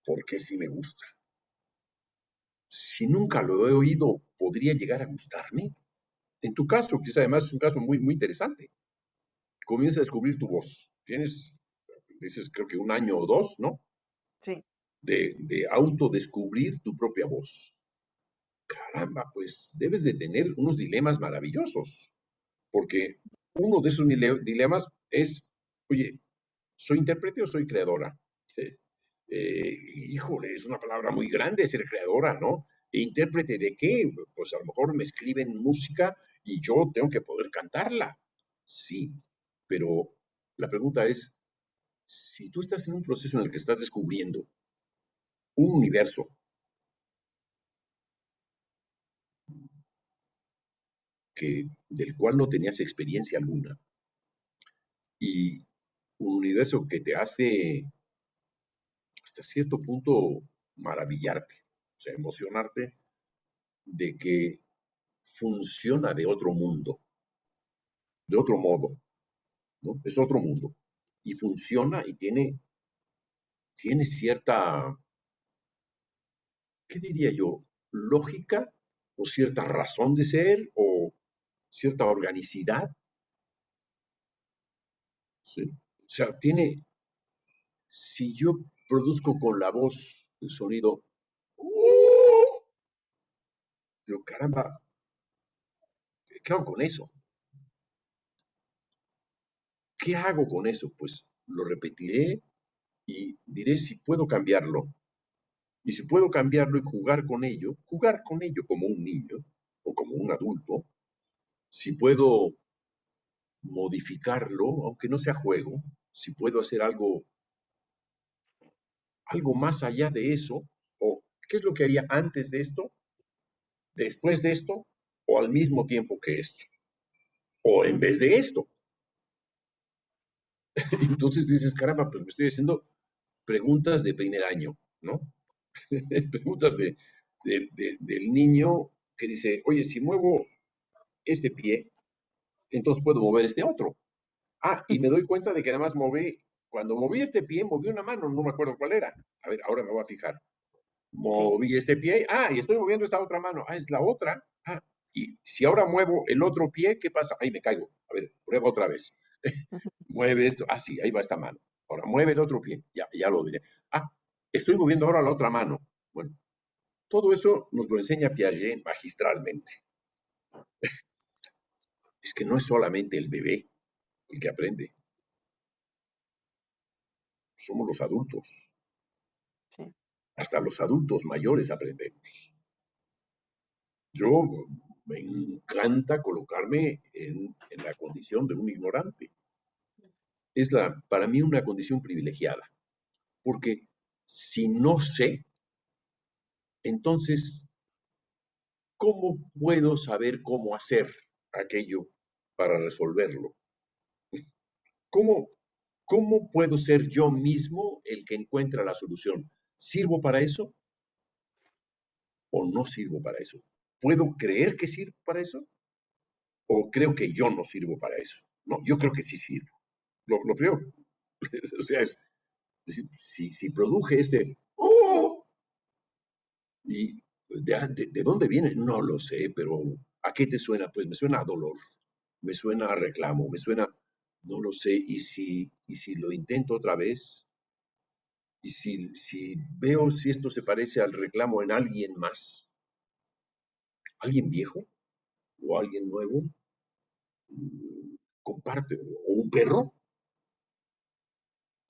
¿Por qué sí me gusta? si nunca lo he oído, ¿podría llegar a gustarme? En tu caso, que es además un caso muy, muy interesante, comienza a descubrir tu voz. Tienes, dices, creo que un año o dos, ¿no? Sí. De autodescubrir tu propia voz. Caramba, pues debes de tener unos dilemas maravillosos, porque uno de esos dilemas es, oye, ¿soy intérprete o soy creadora? Híjole, es una palabra muy grande ser creadora, ¿no? ¿E intérprete de qué? Pues a lo mejor me escriben música y yo tengo que poder cantarla. Sí, pero la pregunta es, si tú estás en un proceso en el que estás descubriendo un universo del cual no tenías experiencia alguna y un universo que te hace hasta cierto punto maravillarte, o sea, emocionarte de que funciona de otro mundo, de otro modo, ¿no? Es otro mundo. Y funciona y tiene cierta, ¿qué diría yo? Lógica o cierta razón de ser o cierta organicidad, ¿sí? O sea, si yo produzco con la voz el sonido, yo, caramba, ¿qué hago con eso? ¿Qué hago con eso? Pues lo repetiré y diré si puedo cambiarlo. Y si puedo cambiarlo y jugar con ello como un niño o como un adulto, si puedo modificarlo, aunque no sea juego, si puedo hacer algo más allá de eso, o qué es lo que haría antes de esto, después de esto, o al mismo tiempo que esto, o en Ujú. vez de esto. Entonces dices, caramba, pues me estoy haciendo preguntas de primer año, ¿no? Preguntas del niño que dice, oye, si muevo este pie, entonces puedo mover este otro. Ah, y me doy cuenta de que nada más cuando moví este pie, moví una mano, no me acuerdo cuál era. A ver, ahora me voy a fijar. Sí. Moví este pie, y estoy moviendo esta otra mano. Ah, es la otra. Ah, y si ahora muevo el otro pie, ¿qué pasa? Ahí me caigo. A ver, prueba otra vez. Ujú. Mueve esto. Ah, sí, ahí va esta mano. Ahora mueve el otro pie. Ya lo diré. Ah, estoy moviendo ahora la otra mano. Bueno, todo eso nos lo enseña Piaget magistralmente. Es que no es solamente el bebé el que aprende, somos los adultos. Sí. Hasta los adultos mayores aprendemos. Yo me encanta colocarme en la condición de un ignorante. Es para mí una condición privilegiada, porque si no sé, entonces, ¿cómo puedo saber cómo hacer aquello para resolverlo? ¿Cómo, cómo puedo ser yo mismo el que encuentra la solución? ¿Sirvo para eso o no sirvo para eso? ¿Puedo creer que sirvo para eso o creo que yo no sirvo para eso? No, yo creo que sí sirvo. Lo creo. O sea, si produje ¡oh! ¿Y de dónde viene? No lo sé, pero ¿a qué te suena? Pues me suena a dolor, me suena a reclamo, no lo sé, y si lo intento otra vez, y si veo si esto se parece al reclamo en alguien más, alguien viejo o alguien nuevo, comparte, o un perro,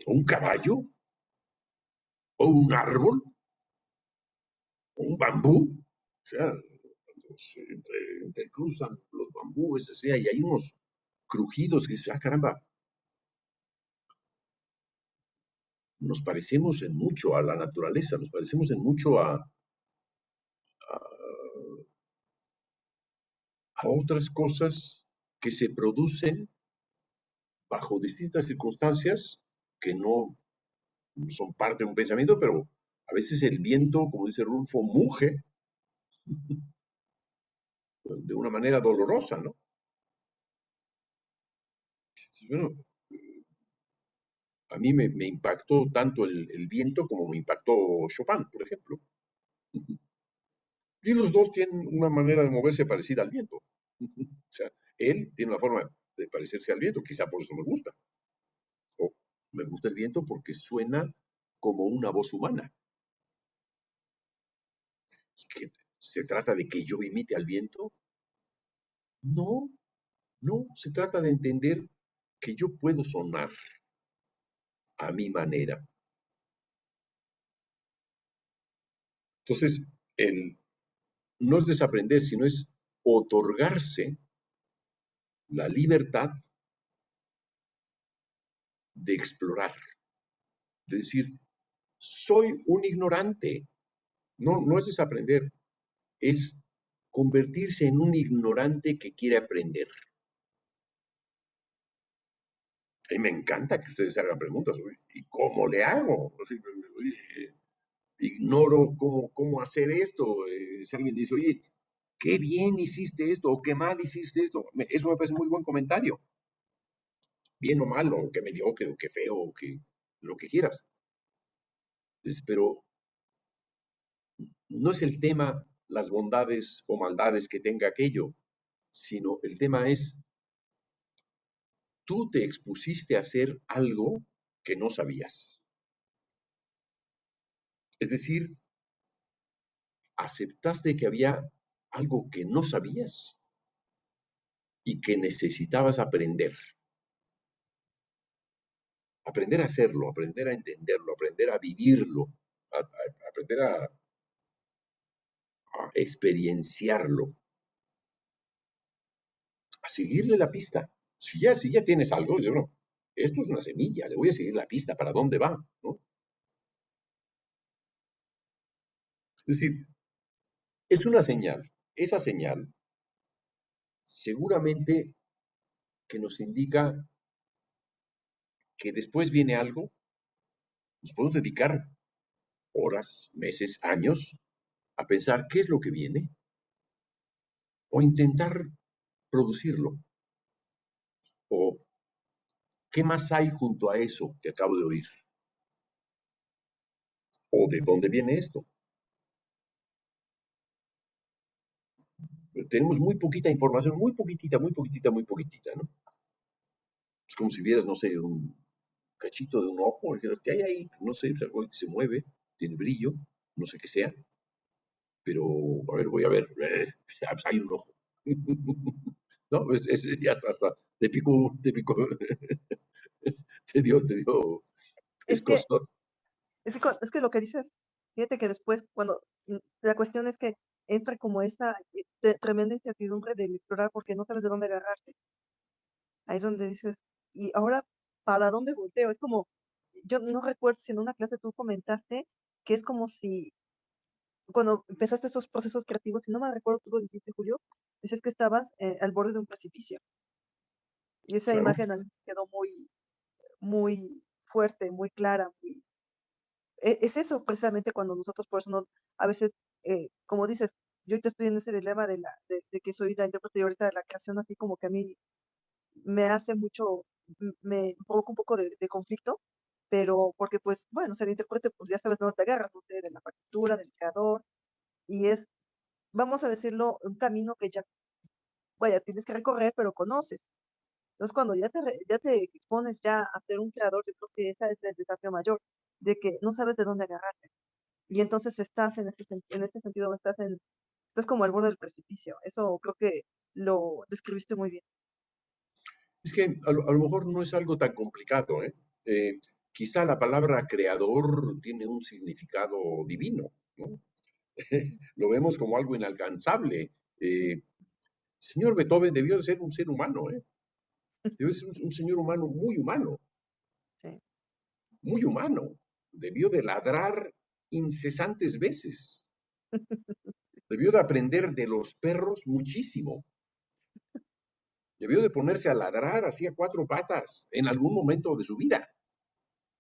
o un caballo, o un árbol, o un bambú, o sea, entrecruzan los bambúes, o sea, y hay unos crujidos que dices, caramba, nos parecemos en mucho a la naturaleza, nos parecemos en mucho a otras cosas que se producen bajo distintas circunstancias que no son parte de un pensamiento, pero a veces el viento, como dice Rulfo, muge de una manera dolorosa, ¿no? Bueno, a mí me impactó tanto el viento como me impactó Chopin, por ejemplo. Y los dos tienen una manera de moverse parecida al viento. O sea, él tiene una forma de parecerse al viento, quizá por eso me gusta. O me gusta el viento porque suena como una voz humana. ¿Que se trata de que yo imite al viento? No, no, se trata de entender que yo puedo sonar a mi manera. Entonces, no es desaprender, sino es otorgarse la libertad de explorar, de decir, soy un ignorante. No, no es desaprender, es convertirse en un ignorante que quiere aprender. A mí me encanta que ustedes hagan preguntas, ¿y cómo le hago? Oye, ignoro cómo hacer esto. Si alguien dice, oye, qué bien hiciste esto o qué mal hiciste esto, eso me parece muy buen comentario. Bien o mal, o que mediocre, o que feo, o que lo que quieras. Pero no es el tema las bondades o maldades que tenga aquello, sino el tema es, tú te expusiste a hacer algo que no sabías. Es decir, aceptaste que había algo que no sabías y que necesitabas aprender. Aprender a hacerlo, aprender a entenderlo, aprender a vivirlo, aprender a experienciarlo, a seguirle la pista. Si ya tienes algo, dices, bueno, esto es una semilla, le voy a seguir la pista, ¿para dónde va? ¿No? Es decir, es una señal. Esa señal seguramente que nos indica que después viene algo, nos podemos dedicar horas, meses, años a pensar qué es lo que viene o intentar producirlo o qué más hay junto a eso que acabo de oír o de dónde viene esto. Tenemos muy poquita información, muy poquitita, muy poquitita, muy poquitita, ¿no? Es como si vieras, no sé, un cachito de un ojo, ¿qué hay ahí? No sé, es algo que se mueve, tiene brillo, no sé qué sea, pero a ver, voy a ver, pues hay un ojo. No, ya hasta te picó, te dio Es que, escozor. es que lo que dices, fíjate que después, cuando la cuestión es que entra como esa tremenda incertidumbre de explorar porque no sabes de dónde agarrarte. Ahí es donde dices, y ahora, ¿para dónde volteo? Es como, yo no recuerdo si en una clase tú comentaste que es como si cuando empezaste esos procesos creativos, si no me recuerdo, tú lo dijiste, Julio, dices que estabas al borde de un precipicio. Y esa Claro, imagen a mí me quedó muy fuerte, muy clara. Es eso precisamente cuando nosotros, por eso no, a veces, como dices, yo ahorita estoy en ese dilema de que soy la intérprete ahorita de la creación, así como que a mí me hace mucho, me provoca un poco de conflicto, pero porque pues, bueno, ser intérprete, pues ya sabes dónde te agarras, no sé, de la partitura, del creador, y es, vamos a decirlo, un camino que ya, vaya, tienes que recorrer, pero conoces. Entonces, cuando ya te expones ya a ser un creador, yo creo que ese es el desafío mayor, de que no sabes de dónde agarrarte. Y entonces estás en ese sentido, estás como al borde del precipicio. Eso creo que lo describiste muy bien. es que a lo mejor no es algo tan complicado, ¿eh? Quizá la palabra creador tiene un significado divino, ¿no? Lo vemos como algo inalcanzable. Señor Beethoven debió de ser un ser humano, ¿eh? Debió de ser un señor humano, Sí. muy humano. Debió de ladrar incesantes veces. Debió de aprender de los perros muchísimo. Debió de ponerse a ladrar así a cuatro patas en algún momento de su vida.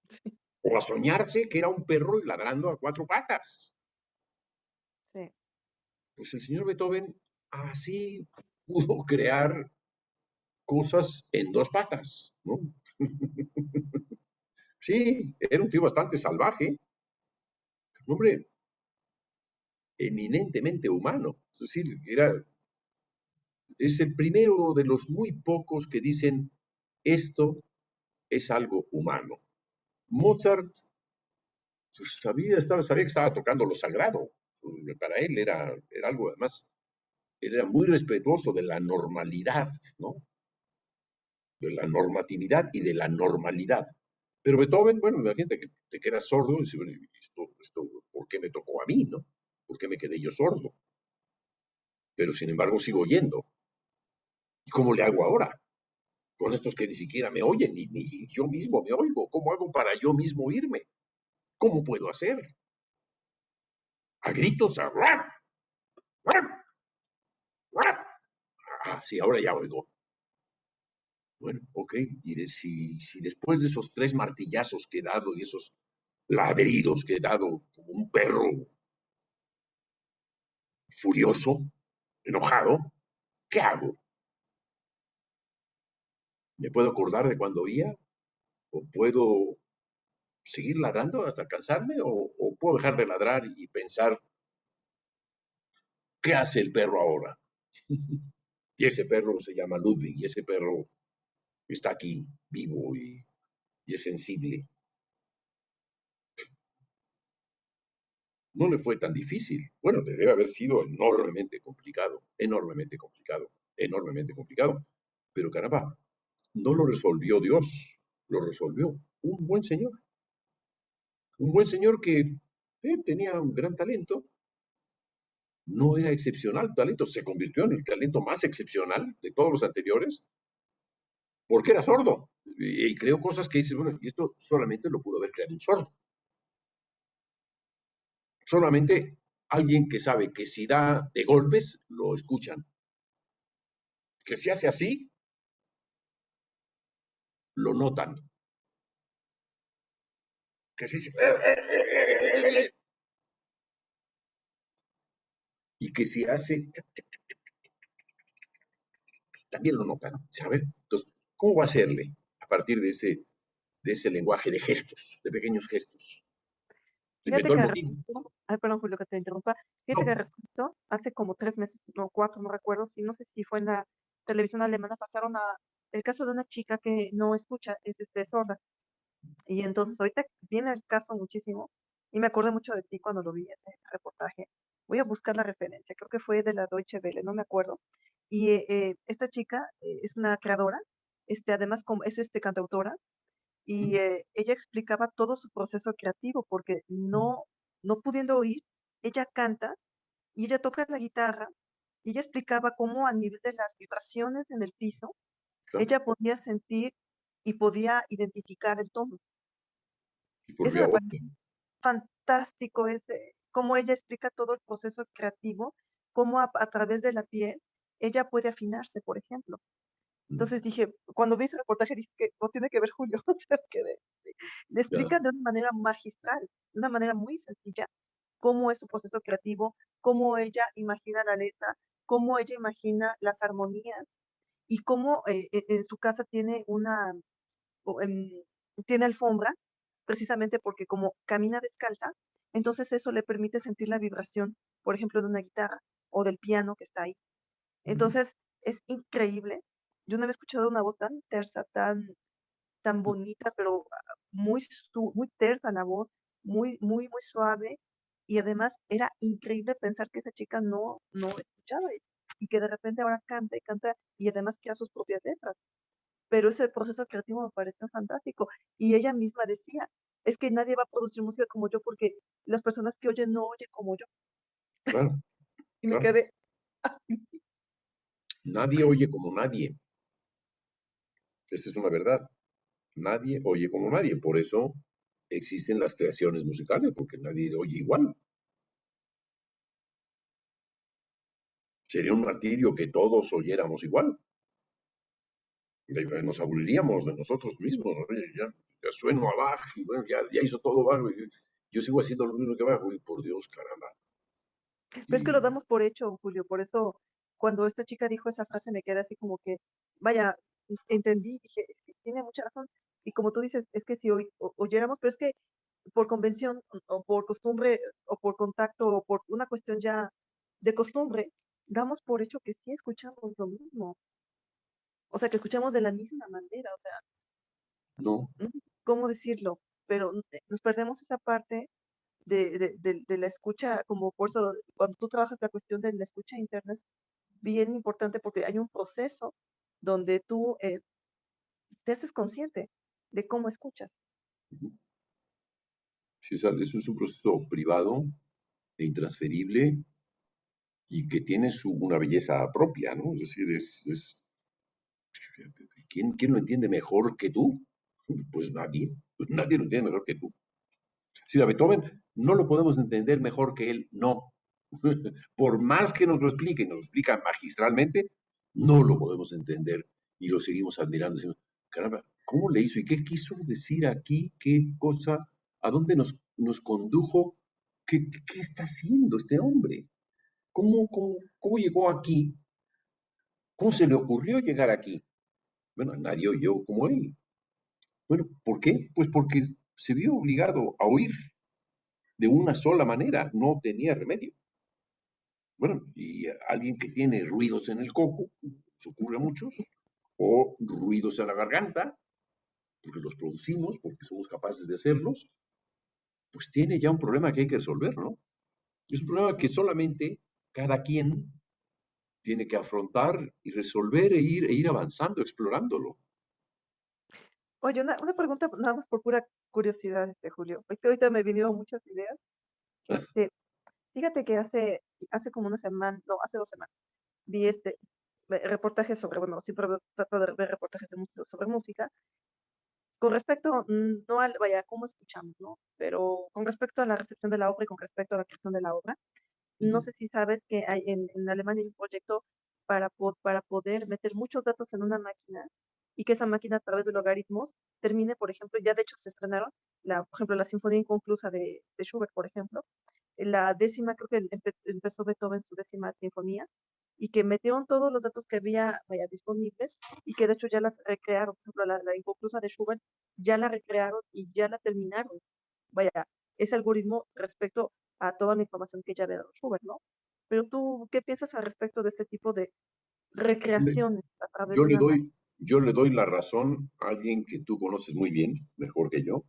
Sí, O a soñarse que era un perro ladrando a cuatro patas. sí. Pues el señor Beethoven así pudo crear cosas en dos patas, ¿no? Sí, era un tío bastante salvaje. Hombre, eminentemente humano. Es decir, es el primero de los muy pocos que dicen esto es algo humano. Mozart pues, sabía que estaba tocando lo sagrado. Para él era algo, además, él era muy respetuoso de la normalidad, ¿no? De la normatividad y de la normalidad. Pero Beethoven, bueno, imagínate que te quedas sordo y dices, bueno, ¿por qué me tocó a mí, no? ¿Por qué me quedé yo sordo? Pero sin embargo sigo oyendo. ¿Y cómo le hago ahora? Con estos que ni siquiera me oyen, ni yo mismo me oigo. ¿Cómo hago para yo mismo oírme? ¿Cómo puedo hacer? A gritos, a... Ah, sí, ahora ya oigo. Bueno, ok, si después de esos 3 martillazos que he dado y esos ladridos que he dado como un perro furioso, enojado, ¿qué hago? ¿Me puedo acordar de cuando oía? ¿O puedo seguir ladrando hasta cansarme? ¿O puedo dejar de ladrar y pensar, ¿qué hace el perro ahora? Y ese perro se llama Ludwig, y ese perro está aquí, vivo y es sensible. No le fue tan difícil. Bueno, le debe haber sido enormemente complicado, enormemente complicado, enormemente complicado. Pero caramba, no lo resolvió Dios, lo resolvió un buen señor que tenía un gran talento, no era excepcional talento, se convirtió en el talento más excepcional de todos los anteriores, porque era sordo. Y creó cosas que dices, bueno, y esto solamente lo pudo haber creado un sordo. Solamente alguien que sabe que si da de golpes, lo escuchan. Que si hace así, lo notan. Que si dice, y que si hace, también lo notan, ¿sabes? Entonces, ¿cómo va a hacerle a partir de ese lenguaje de gestos, de pequeños gestos? Se Fíjate inventó el que botín. respecto, ay, perdón, Julio, que te interrumpa. Fíjate que No, respecto, hace como 3 meses, no 4, no recuerdo, si no sé si fue en la televisión alemana, pasaron el caso de una chica que no escucha, es sorda. Y entonces ahorita viene el caso muchísimo y me acordé mucho de ti cuando lo vi en ese reportaje. Voy a buscar la referencia, creo que fue de la Deutsche Welle, no me acuerdo. Y esta chica es una creadora, además como es cantautora, y ella explicaba todo su proceso creativo, porque no pudiendo oír, ella canta y ella toca la guitarra, y ella explicaba cómo a nivel de las vibraciones en el piso, claro, ella podía sentir y podía identificar el tono. y por Eso vía me voz. parece fantástico, cómo ella explica todo el proceso creativo, cómo a través de la piel ella puede afinarse, por ejemplo. Entonces dije, cuando vi ese reportaje dije que no tiene que ver Julio, o sea, le Ya, explica de una manera magistral, de una manera muy sencilla, cómo es su proceso creativo, cómo ella imagina la letra, cómo ella imagina las armonías y cómo en su casa tiene tiene alfombra, precisamente porque como camina descalza, entonces eso le permite sentir la vibración, por ejemplo, de una guitarra o del piano que está ahí. Entonces, es increíble. Yo no había escuchado una voz tan tersa, tan bonita, pero muy tersa la voz, muy suave. Y además era increíble pensar que esa chica no escuchaba y que de repente ahora canta y canta y además crea sus propias letras. Pero ese proceso creativo me pareció fantástico. Y ella misma decía, es que nadie va a producir música como yo porque las personas que oyen no oyen como yo. claro, Y me claro. quedé, Nadie oye como nadie. Esa es una verdad. Nadie oye como nadie. Por eso existen las creaciones musicales, porque nadie oye igual. Sería un martirio que todos oyéramos igual. Nos aburriríamos de nosotros mismos. Oye, ya sueno abajo y bueno, ya hizo todo bajo. Y yo sigo haciendo lo mismo que abajo. Y por Dios, caramba. pero es que lo Y damos por hecho, Julio. Por eso, cuando esta chica dijo esa frase, me quedé así como que, vaya, entendí, dije, es que tiene mucha razón. Y como tú dices, es que si oyéramos, pero es que por convención o por costumbre o por contacto o por una cuestión ya de costumbre, damos por hecho que sí escuchamos lo mismo, o sea, que escuchamos de la misma manera, o sea, No, no sé cómo decirlo, pero nos perdemos esa parte de la escucha, como por eso, cuando tú trabajas la cuestión de la escucha interna es bien importante porque hay un proceso donde tú te haces consciente de cómo escuchas. sí, eso es un proceso privado e intransferible y que tiene una belleza propia, ¿no? Es decir, ¿quién lo entiende mejor que tú? Pues nadie, nadie lo entiende mejor que tú. Si a Beethoven no lo podemos entender mejor que él, no. Por más que nos lo explique, nos lo explica magistralmente, no lo podemos entender y lo seguimos admirando. Decimos, caramba, ¿cómo le hizo? ¿Y qué quiso decir aquí? ¿Qué cosa? ¿A dónde nos condujo? ¿Qué está haciendo este hombre? ¿Cómo llegó aquí? ¿Cómo se le ocurrió llegar aquí? Bueno, nadie oyó como él. Bueno, ¿por qué? Pues porque se vio obligado a oír de una sola manera, no tenía remedio. Bueno, y alguien que tiene ruidos en el coco, se ocurre a muchos, o ruidos en la garganta, porque los producimos, porque somos capaces de hacerlos, pues tiene ya un problema que hay que resolver, ¿no? Es un problema que solamente cada quien tiene que afrontar y resolver e ir avanzando, explorándolo. Oye, una pregunta nada más por pura curiosidad, Julio, porque ahorita me vinieron muchas ideas. Este, Fíjate que hace como una semana, no, hace 2 semanas, vi reportajes sobre, bueno, siempre trato de ver reportajes sobre música, con respecto, no al, vaya, cómo escuchamos, ¿no? Pero con respecto a la recepción de la obra y con respecto a la creación de la obra. No sé si sabes que hay en Alemania hay un proyecto para poder meter muchos datos en una máquina y que esa máquina a través de logaritmos termine, por ejemplo, ya de hecho se estrenaron, por ejemplo, la Sinfonía Inconclusa de Schubert, por ejemplo, la décima, creo que empezó Beethoven su décima sinfonía, y que metieron todos los datos que había, vaya, disponibles, y que de hecho ya las recrearon, por ejemplo, la Inconclusa de Schubert, ya la recrearon y ya la terminaron. Vaya, ese algoritmo respecto a toda la información que ya había dado Schubert, ¿no? Pero tú, ¿qué piensas al respecto de este tipo de recreaciones a través Yo de le una máquina? doy, yo le doy la razón a alguien que tú conoces muy bien, mejor que yo,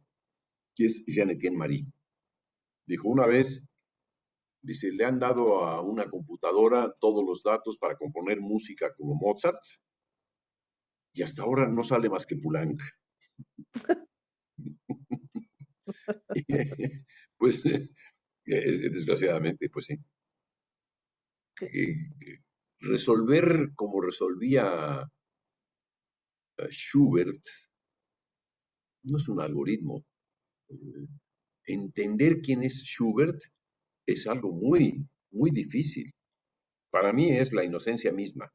que es Jean Etienne Marie. Dijo una vez, dice, le han dado a una computadora todos los datos para componer música como Mozart y hasta ahora no sale más que Poulenc. Pues desgraciadamente, pues sí. Sí. Resolver como resolvía Schubert no es un algoritmo. Eh, Entender quién es Schubert es algo muy, muy difícil. Para mí es la inocencia misma.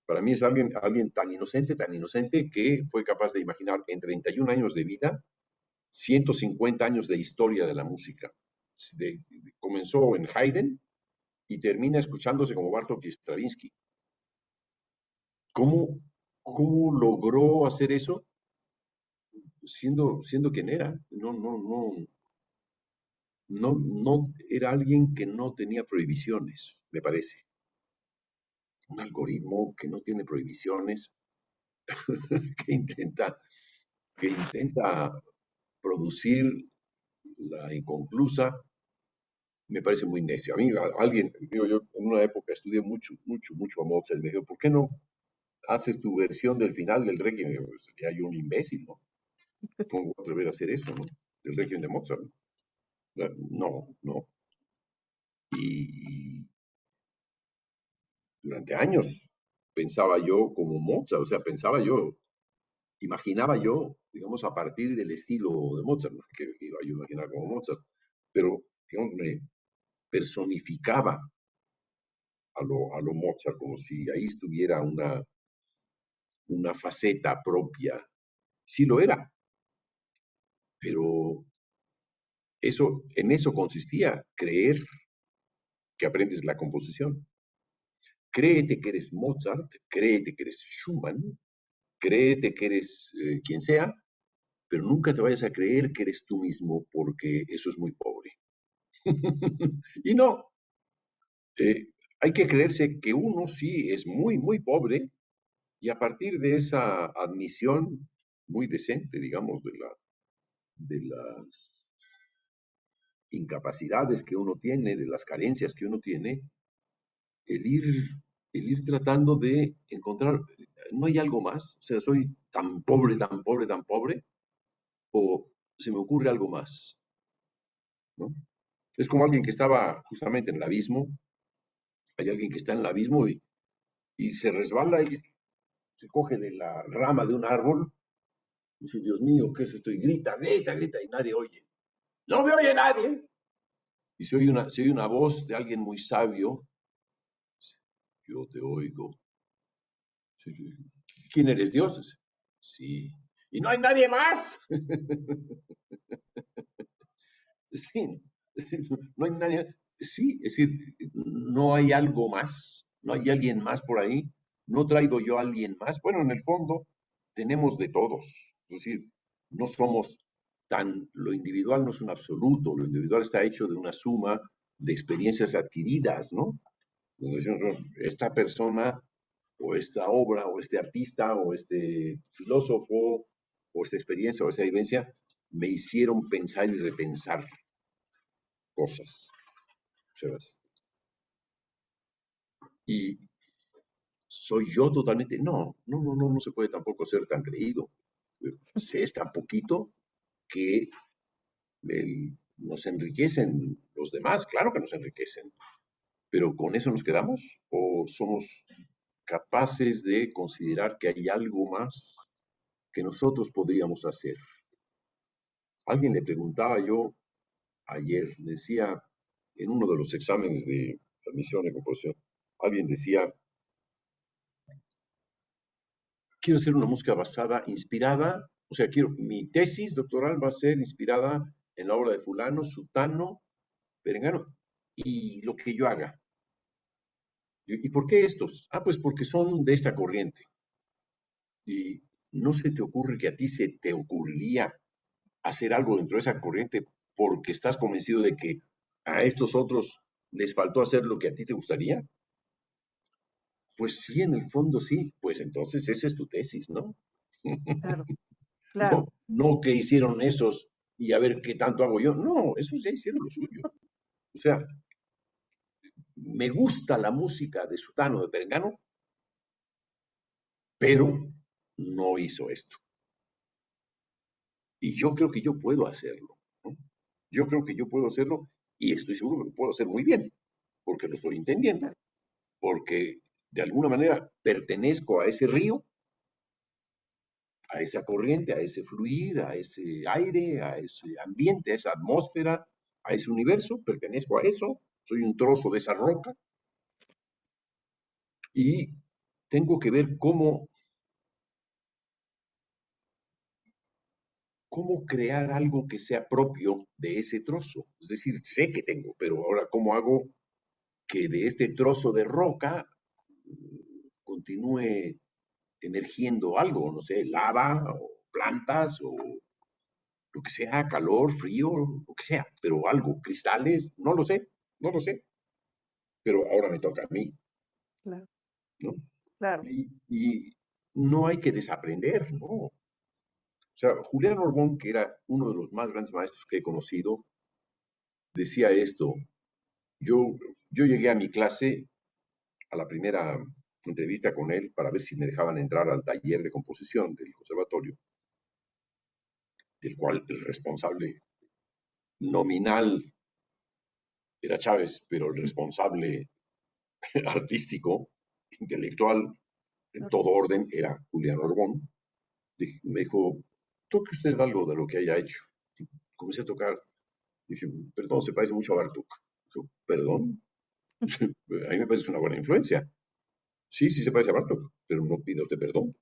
Para mí es alguien tan inocente que fue capaz de imaginar en 31 años de vida 150 años de historia de la música. Comenzó en Haydn y termina escuchándose como Bartók y Stravinsky. ¿Cómo, ¿Cómo logró hacer eso? Siendo quien era. No era alguien que no tenía prohibiciones, me parece. Un algoritmo que no tiene prohibiciones, que intenta, que intenta producir la inconclusa, me parece muy necio. A mí, alguien, digo yo, en una época estudié mucho, mucho, mucho a Mozart, me dijo, ¿por qué no haces tu versión del final del Requiem? Pues, sería yo un imbécil, ¿no? ¿Cómo voy a atrever a hacer eso, no? Del Requiem de Mozart. No, no. Y durante años pensaba yo como Mozart, o sea, pensaba yo, imaginaba yo, digamos, a partir del estilo de Mozart, ¿no? Que iba yo a imaginar como Mozart, pero, digamos, me personificaba a lo Mozart, como si ahí estuviera una faceta propia. Sí lo era, pero en eso consistía, creer que aprendes la composición. Créete que eres Mozart, créete que eres Schumann, créete que eres quien sea, pero nunca te vayas a creer que eres tú mismo porque eso es muy pobre. Y no, eh, hay que creerse que uno sí es muy, muy pobre y a partir de esa admisión muy decente, digamos, de las incapacidades que uno tiene, de las carencias que uno tiene, el ir, el ir tratando de encontrar, no hay algo más, o sea, soy tan pobre, tan pobre, tan pobre, o se me ocurre algo más, ¿no? Es como alguien que estaba justamente en el abismo, hay alguien que está en el abismo y se resbala y se coge de la rama de un árbol, y dice, Dios mío, ¿qué es esto? Y grita, grita, grita, y nadie oye. No me oye nadie. Y se oye una voz de alguien muy sabio, yo te oigo. ¿Quién eres Dios? Sí. ¿Y no hay nadie más? Sí, es decir, no hay nadie. Sí, es decir, no hay algo más, no hay alguien más por ahí, no traigo yo a alguien más. Bueno, en el fondo tenemos de todos, es decir, no somos lo individual no es un absoluto, lo individual está hecho de una suma de experiencias adquiridas, ¿no? Donde decimos, bueno, esta persona o esta obra o este artista o este filósofo o esta experiencia o esta vivencia me hicieron pensar y repensar cosas. ¿Sabes? Y soy yo totalmente, no se puede tampoco ser tan creído. Se es tan poquito que nos enriquecen los demás, claro que nos enriquecen, pero ¿con eso nos quedamos? ¿O somos capaces de considerar que hay algo más que nosotros podríamos hacer? Alguien le preguntaba yo ayer, decía, en uno de los exámenes de admisión y composición, alguien decía, quiero hacer una música basada, inspirada, o sea, mi tesis doctoral va a ser inspirada en la obra de fulano, sutano, perengano, y lo que yo haga. ¿Y por qué estos? Ah, pues porque son de esta corriente. Y no se te ocurre que a ti se te ocurriría hacer algo dentro de esa corriente porque estás convencido de que a estos otros les faltó hacer lo que a ti te gustaría. Pues sí, en el fondo sí, pues entonces esa es tu tesis, ¿no? Claro, No, claro, no que hicieron esos y a ver qué tanto hago yo. No, esos ya hicieron lo suyo. O sea, me gusta la música de Sutano de Perengano, pero no hizo esto. Y yo creo que yo puedo hacerlo, ¿no? Yo creo que yo puedo hacerlo y estoy seguro que lo puedo hacer muy bien, porque lo estoy entendiendo, claro, porque de alguna manera pertenezco a ese río, a esa corriente, a ese fluir, a ese aire, a ese ambiente, a esa atmósfera, a ese universo, pertenezco a eso, soy un trozo de esa roca y tengo que ver cómo crear algo que sea propio de ese trozo. Es decir, sé que tengo, pero ahora cómo hago que de este trozo de roca continúe emergiendo algo, no sé, lava o plantas o lo que sea, calor, frío, lo que sea, pero algo, cristales, no lo sé, no lo sé, pero ahora me toca a mí, claro, ¿no? claro. Y no hay que desaprender, ¿no? O sea, Julián Orbón, que era uno de los más grandes maestros que he conocido, decía esto. Yo, yo llegué a mi clase, a la primera entrevista con él, para ver si me dejaban entrar al taller de composición del conservatorio, del cual el responsable nominal era Chávez, pero el responsable artístico, intelectual, en Claro. todo orden, era Julián Orbón. Me dijo, toque usted algo de lo que haya hecho. Y comencé a tocar. Dije, perdón, se parece mucho a Bartuk. Dijo, perdón, a mí me parece una buena influencia. Sí, sí se parece a Bartok, pero no pido usted perdón.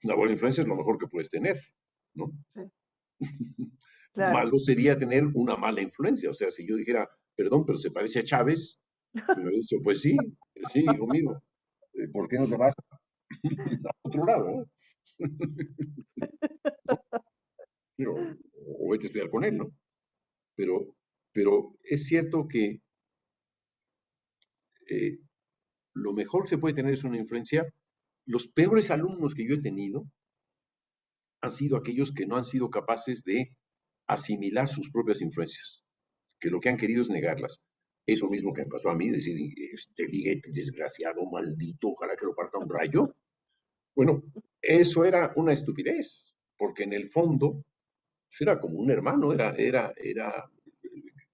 Una buena influencia es lo mejor que puedes tener, ¿no? Sí, claro. Malo sería tener una mala influencia. O sea, si yo dijera, perdón, pero se parece a Chávez, me hubiera dicho, sí, hijo mío, ¿por qué no te vas a otro lado? ¿No? pero, o vete a estudiar con él, ¿no? Pero, pero es cierto que eh, lo mejor que se puede tener es una influencia. Los peores alumnos que yo he tenido han sido aquellos que no han sido capaces de asimilar sus propias influencias, que lo que han querido es negarlas. Eso mismo que me pasó a mí, decir, este liguete desgraciado, maldito, ojalá que lo parta un rayo. Bueno, eso era una estupidez, porque en el fondo pues, era como un hermano,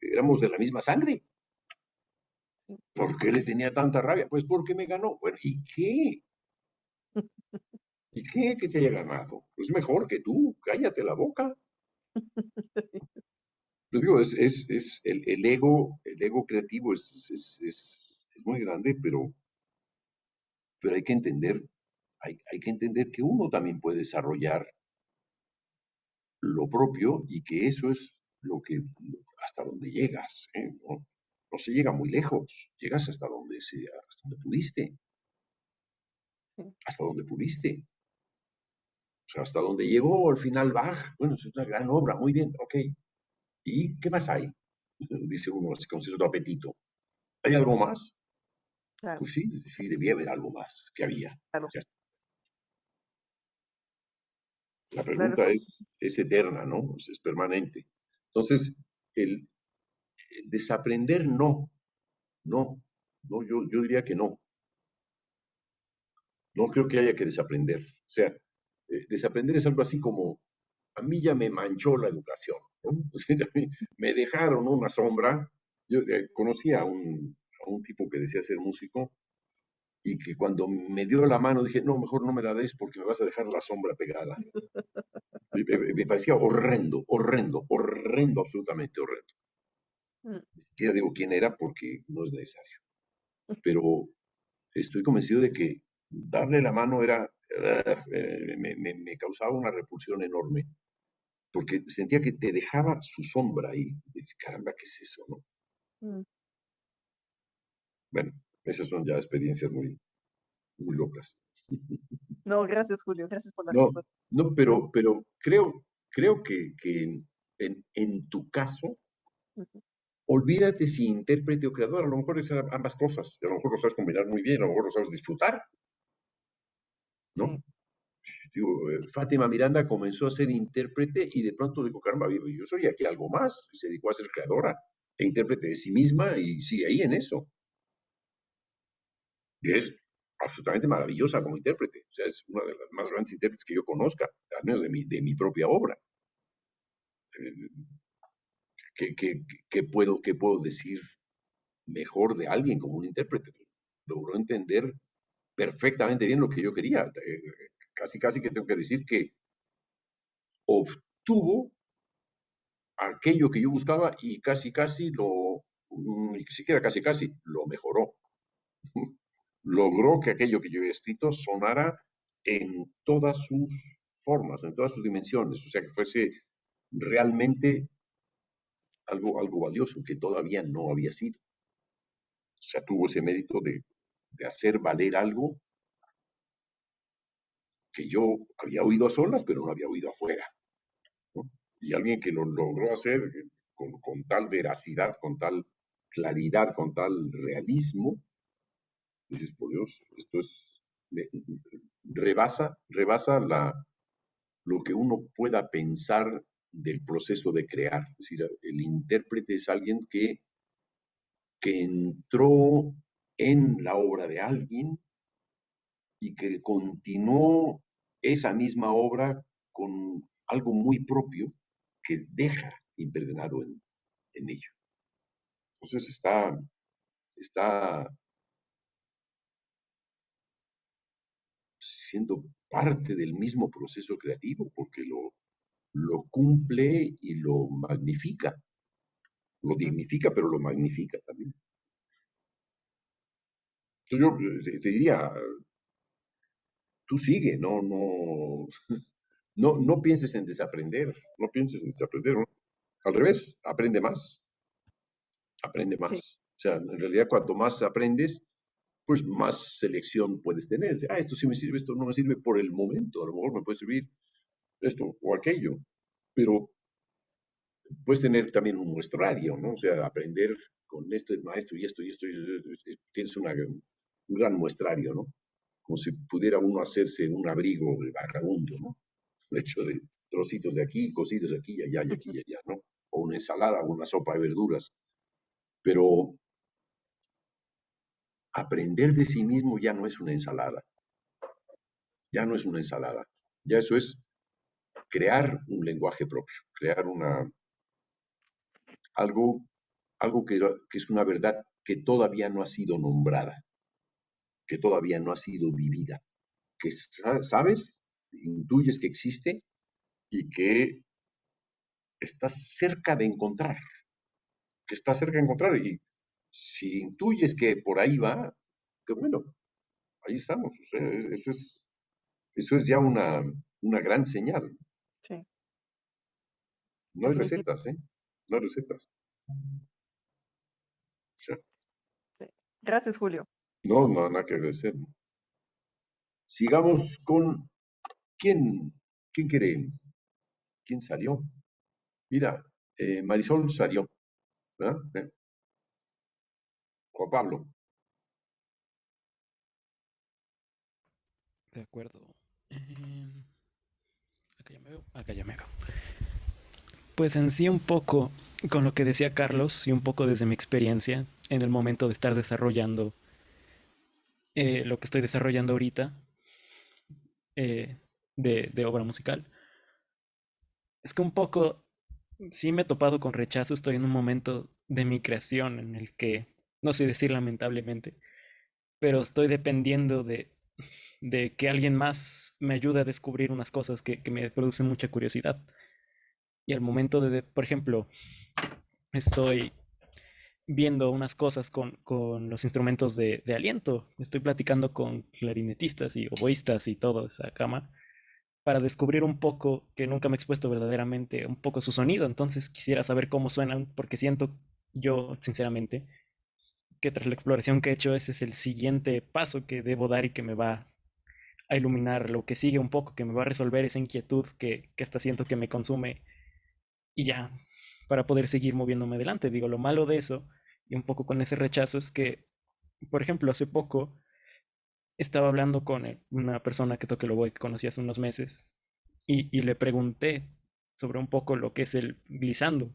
éramos de la misma sangre. ¿Por qué le tenía tanta rabia? Pues porque me ganó. Bueno, ¿y qué? ¿Y qué que te haya ganado? Pues mejor que tú, cállate la boca. Yo digo, es el ego creativo es muy grande, pero hay que entender que uno también puede desarrollar lo propio y que eso es hasta donde llegas, ¿eh? No, no se llega muy lejos, llegas hasta donde pudiste, Sí, hasta donde pudiste. O sea, hasta donde llegó al final Bach, bueno, es una gran obra, muy bien, ok. ¿Y qué más hay? Dice uno así con cierto apetito. ¿Hay algo más? claro, Pues sí, sí, debía haber algo más que había. claro, Ya está. La claro, pregunta es eterna, ¿no? Es permanente. Entonces, el desaprender no, no, no, yo diría que no. No creo que haya que desaprender. O sea, desaprender es algo así como, a mí ya me manchó la educación, ¿no? O sea, a mí me dejaron una sombra. Yo conocí a un tipo que decía ser músico y que cuando me dio la mano dije, no, mejor no me la des porque me vas a dejar la sombra pegada. Me parecía horrendo, horrendo, horrendo, absolutamente horrendo. mm, Ni siquiera digo quién era porque no es necesario. Pero estoy convencido de que darle la mano me causaba una repulsión enorme, porque sentía que te dejaba su sombra ahí. Dices, caramba, ¿qué es eso, no? mm. Bueno, esas son ya experiencias muy, muy locas. No, gracias, Julio, gracias por la No, respuesta. no, pero creo que en tu caso, Ujú. olvídate si intérprete o creador, a lo mejor es ambas cosas, a lo mejor lo sabes combinar muy bien, a lo mejor lo sabes disfrutar, ¿no? Sí, Digo, Fátima Miranda comenzó a ser intérprete y de pronto dijo, caramba, yo soy aquí algo más. Y se dedicó a ser creadora e intérprete de sí misma y sigue ahí en eso. Y es absolutamente maravillosa como intérprete. O sea, es una de las más grandes intérpretes que yo conozca, al menos de mi propia obra. Eh, qué puedo decir mejor de alguien como un intérprete? Logró entender perfectamente bien lo que yo quería. Casi que tengo que decir que obtuvo aquello que yo buscaba y ni siquiera casi, lo mejoró. Logró que aquello que yo había escrito sonara en todas sus formas, en todas sus dimensiones, o sea, que fuese realmente algo valioso que todavía no había sido. O sea, tuvo ese mérito de hacer valer algo que yo había oído a solas, pero no había oído afuera, ¿no? Y alguien que lo logró hacer con tal veracidad, con tal claridad, con tal realismo, dices, por Dios, esto me- rebasa lo que uno pueda pensar del proceso de crear. Es decir, el intérprete es alguien que entró en la obra de alguien y que continuó esa misma obra con algo muy propio que deja impregnado en ello. Entonces está siendo parte del mismo proceso creativo porque lo cumple y lo magnifica. Lo ujú, dignifica, pero lo magnifica también. Entonces yo te diría, tú sigue, no pienses en desaprender, no pienses en desaprender, ¿no? Al revés, aprende más, aprende sí, más. O sea, en realidad cuanto más aprendes, pues más selección puedes tener. Esto sí me sirve, esto no me sirve por el momento, a lo mejor me puede servir esto o aquello. pero puedes tener también un muestrario, ¿no? O sea, aprender con este maestro y esto y esto, tienes un gran muestrario, ¿no? Como si pudiera uno hacerse un abrigo de vagabundo, ¿no? Hecho de trocitos de aquí, cosidos aquí y allá y aquí y allá, ¿no? O una ensalada o una sopa de verduras. Pero aprender de sí mismo ya no es una ensalada, ya no es una ensalada. Ya eso es crear un lenguaje propio, crear algo, algo que es una verdad que todavía no ha sido nombrada, que todavía no ha sido vivida, que sabes, intuyes que existe y que estás cerca de encontrar, que estás cerca de encontrar. Y si intuyes que por ahí va, que bueno, ahí estamos. O sea, eso es ya una gran señal. Sí, No hay definitivo. recetas, ¿eh? No hay recetas. O sea, Sí. Gracias, Julio. no, no, nada que agradecer. Sigamos con quién, quién quiere, quién salió. Mira, Marisol salió, ¿verdad? Juan Pablo. De acuerdo. Acá ya me veo. Acá ya me veo. Pues en sí un poco con lo que decía Carlos y un poco desde mi experiencia en el momento de estar desarrollando lo que estoy desarrollando ahorita eh, de obra musical. Es que un poco sí me he topado con rechazo, estoy en un momento de mi creación en el que, no sé decir lamentablemente, pero estoy dependiendo de que alguien más me ayude a descubrir unas cosas que me producen mucha curiosidad. Y al momento por ejemplo, estoy viendo unas cosas con los instrumentos de aliento. Estoy platicando con clarinetistas y oboístas y todo esa cama para descubrir un poco que nunca me he expuesto verdaderamente un poco su sonido. Entonces quisiera saber cómo suenan porque siento yo, sinceramente, que tras la exploración que he hecho, ese es el siguiente paso que debo dar y que me va a iluminar lo que sigue un poco, que me va a resolver esa inquietud que hasta siento que me consume y ya, para poder seguir moviéndome adelante. Digo, lo malo de eso y un poco con ese rechazo es que, por ejemplo, hace poco estaba hablando con una persona que toque el oboe que conocí hace unos meses y le pregunté sobre un poco lo que es el glissando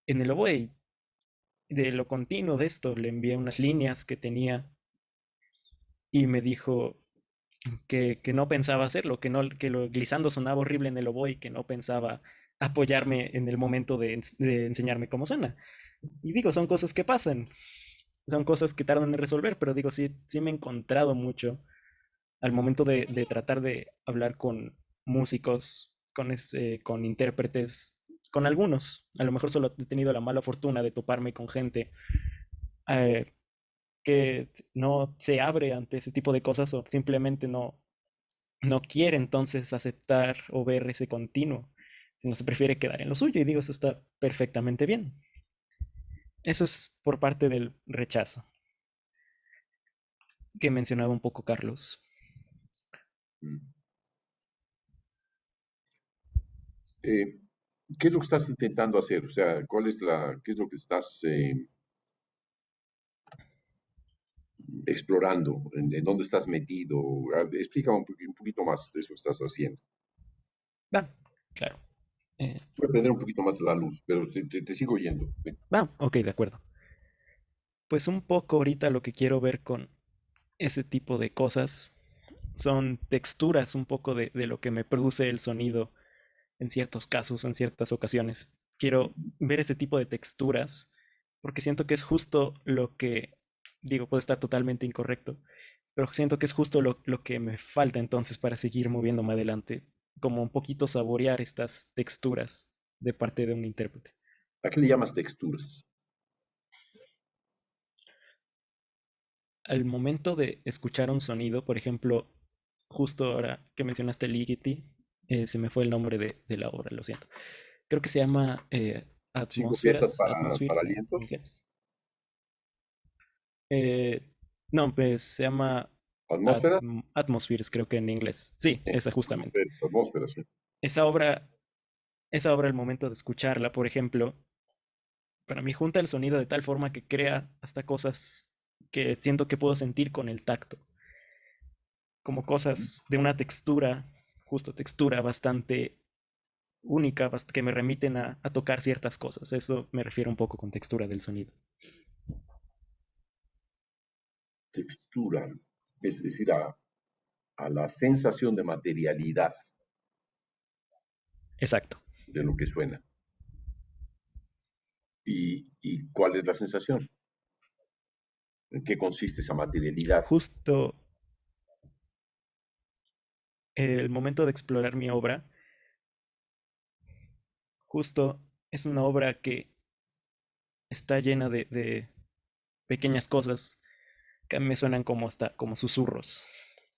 en el oboe, de lo continuo de esto. Le envié unas líneas que tenía y me dijo que no pensaba hacerlo, que, no, que lo glissando sonaba horrible en el oboe y que no pensaba apoyarme en el momento de enseñarme cómo suena. Y digo, son cosas que pasan, son cosas que tardan en resolver, pero digo, sí, sí me he encontrado mucho al momento de tratar de hablar con músicos, con intérpretes, con algunos. A lo mejor solo he tenido la mala fortuna de toparme con gente eh, que no se abre ante ese tipo de cosas o simplemente no quiere entonces aceptar o ver ese continuo, sino se prefiere quedar en lo suyo. Y digo, eso está perfectamente bien. Eso es por parte del rechazo que mencionaba un poco Carlos. Mm. Eh, ¿Qué es lo que estás intentando hacer? O sea, qué es lo que estás explorando? En dónde estás metido? Explícame un poquito más de eso que estás haciendo. Va, claro. Eh, Voy a prender un poquito más la luz, pero te sigo oyendo. ¿Sí? Va, ok, de acuerdo. Pues un poco ahorita lo que quiero ver con ese tipo de cosas son texturas un poco de lo que me produce el sonido en ciertos casos, en ciertas ocasiones. Quiero ver ese tipo de texturas porque siento que es justo lo que, digo, puede estar totalmente incorrecto, pero siento que es justo lo que me falta entonces para seguir moviéndome adelante, como un poquito saborear estas texturas de parte de un intérprete. ¿A qué le llamas texturas? Al momento de escuchar un sonido, por ejemplo, justo ahora que mencionaste Ligeti, se me fue el nombre de la obra, lo siento. Creo que se llama 5 piezas Atmospheres para en alientos. inglés. Eh, no, pues se llama ¿Atmósferas? Atmospheres, creo que en inglés. Sí, esa justamente. Atmósferas, sí. Esa obra esa obra al momento de escucharla, por ejemplo, para mí junta el sonido de tal forma que crea hasta cosas que siento que puedo sentir con el tacto, como cosas de una textura, justo textura bastante única, que me remiten a tocar ciertas cosas. Eso me refiero un poco con textura del sonido. Textura, es decir, a la sensación de materialidad Exacto. de lo que suena. ¿Y cuál es la sensación? ¿En qué consiste esa materialidad? Justo el momento de explorar mi obra, justo es una obra que está llena de pequeñas cosas que a mí me suenan como hasta como susurros,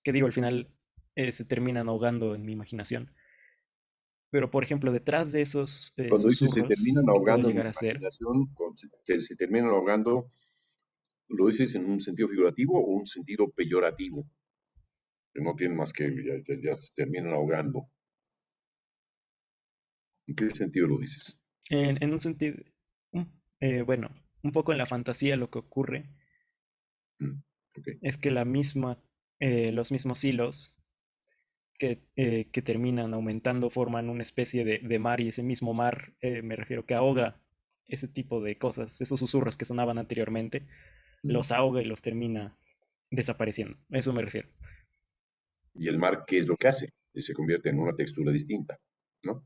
que digo, al final se terminan ahogando en mi imaginación. Pero, por ejemplo, detrás de esos Cuando dices se susurros terminan que puedo ahogando en mi llegar a ser, imaginación, se terminan ahogando, ¿lo dices en un sentido figurativo o un sentido peyorativo? Que no tienen más que ya se terminan ahogando. ¿En qué sentido lo dices? en un sentido, bueno, un poco en la fantasía lo que ocurre Mm, ok. es que los mismos hilos que terminan aumentando forman una especie de mar y ese mismo mar, me refiero que ahoga ese tipo de cosas, esos susurros que sonaban anteriormente, Mm. los ahoga y los termina desapareciendo. A eso me refiero. Y el mar, ¿qué es lo que hace? Se convierte en una textura distinta, ¿no?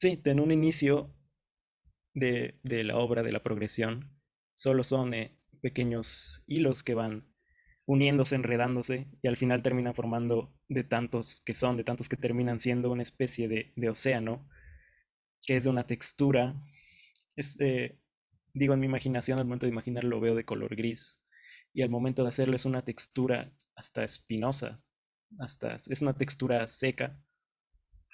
Sí, en un inicio de la obra, de la progresión, solo son pequeños hilos que van uniéndose, enredándose y al final terminan formando de tantos que terminan siendo una especie de océano, que es de una textura, es, digo, en mi imaginación, al momento de imaginarlo lo veo de color gris y al momento de hacerlo es una textura hasta espinosa, hasta es una textura seca,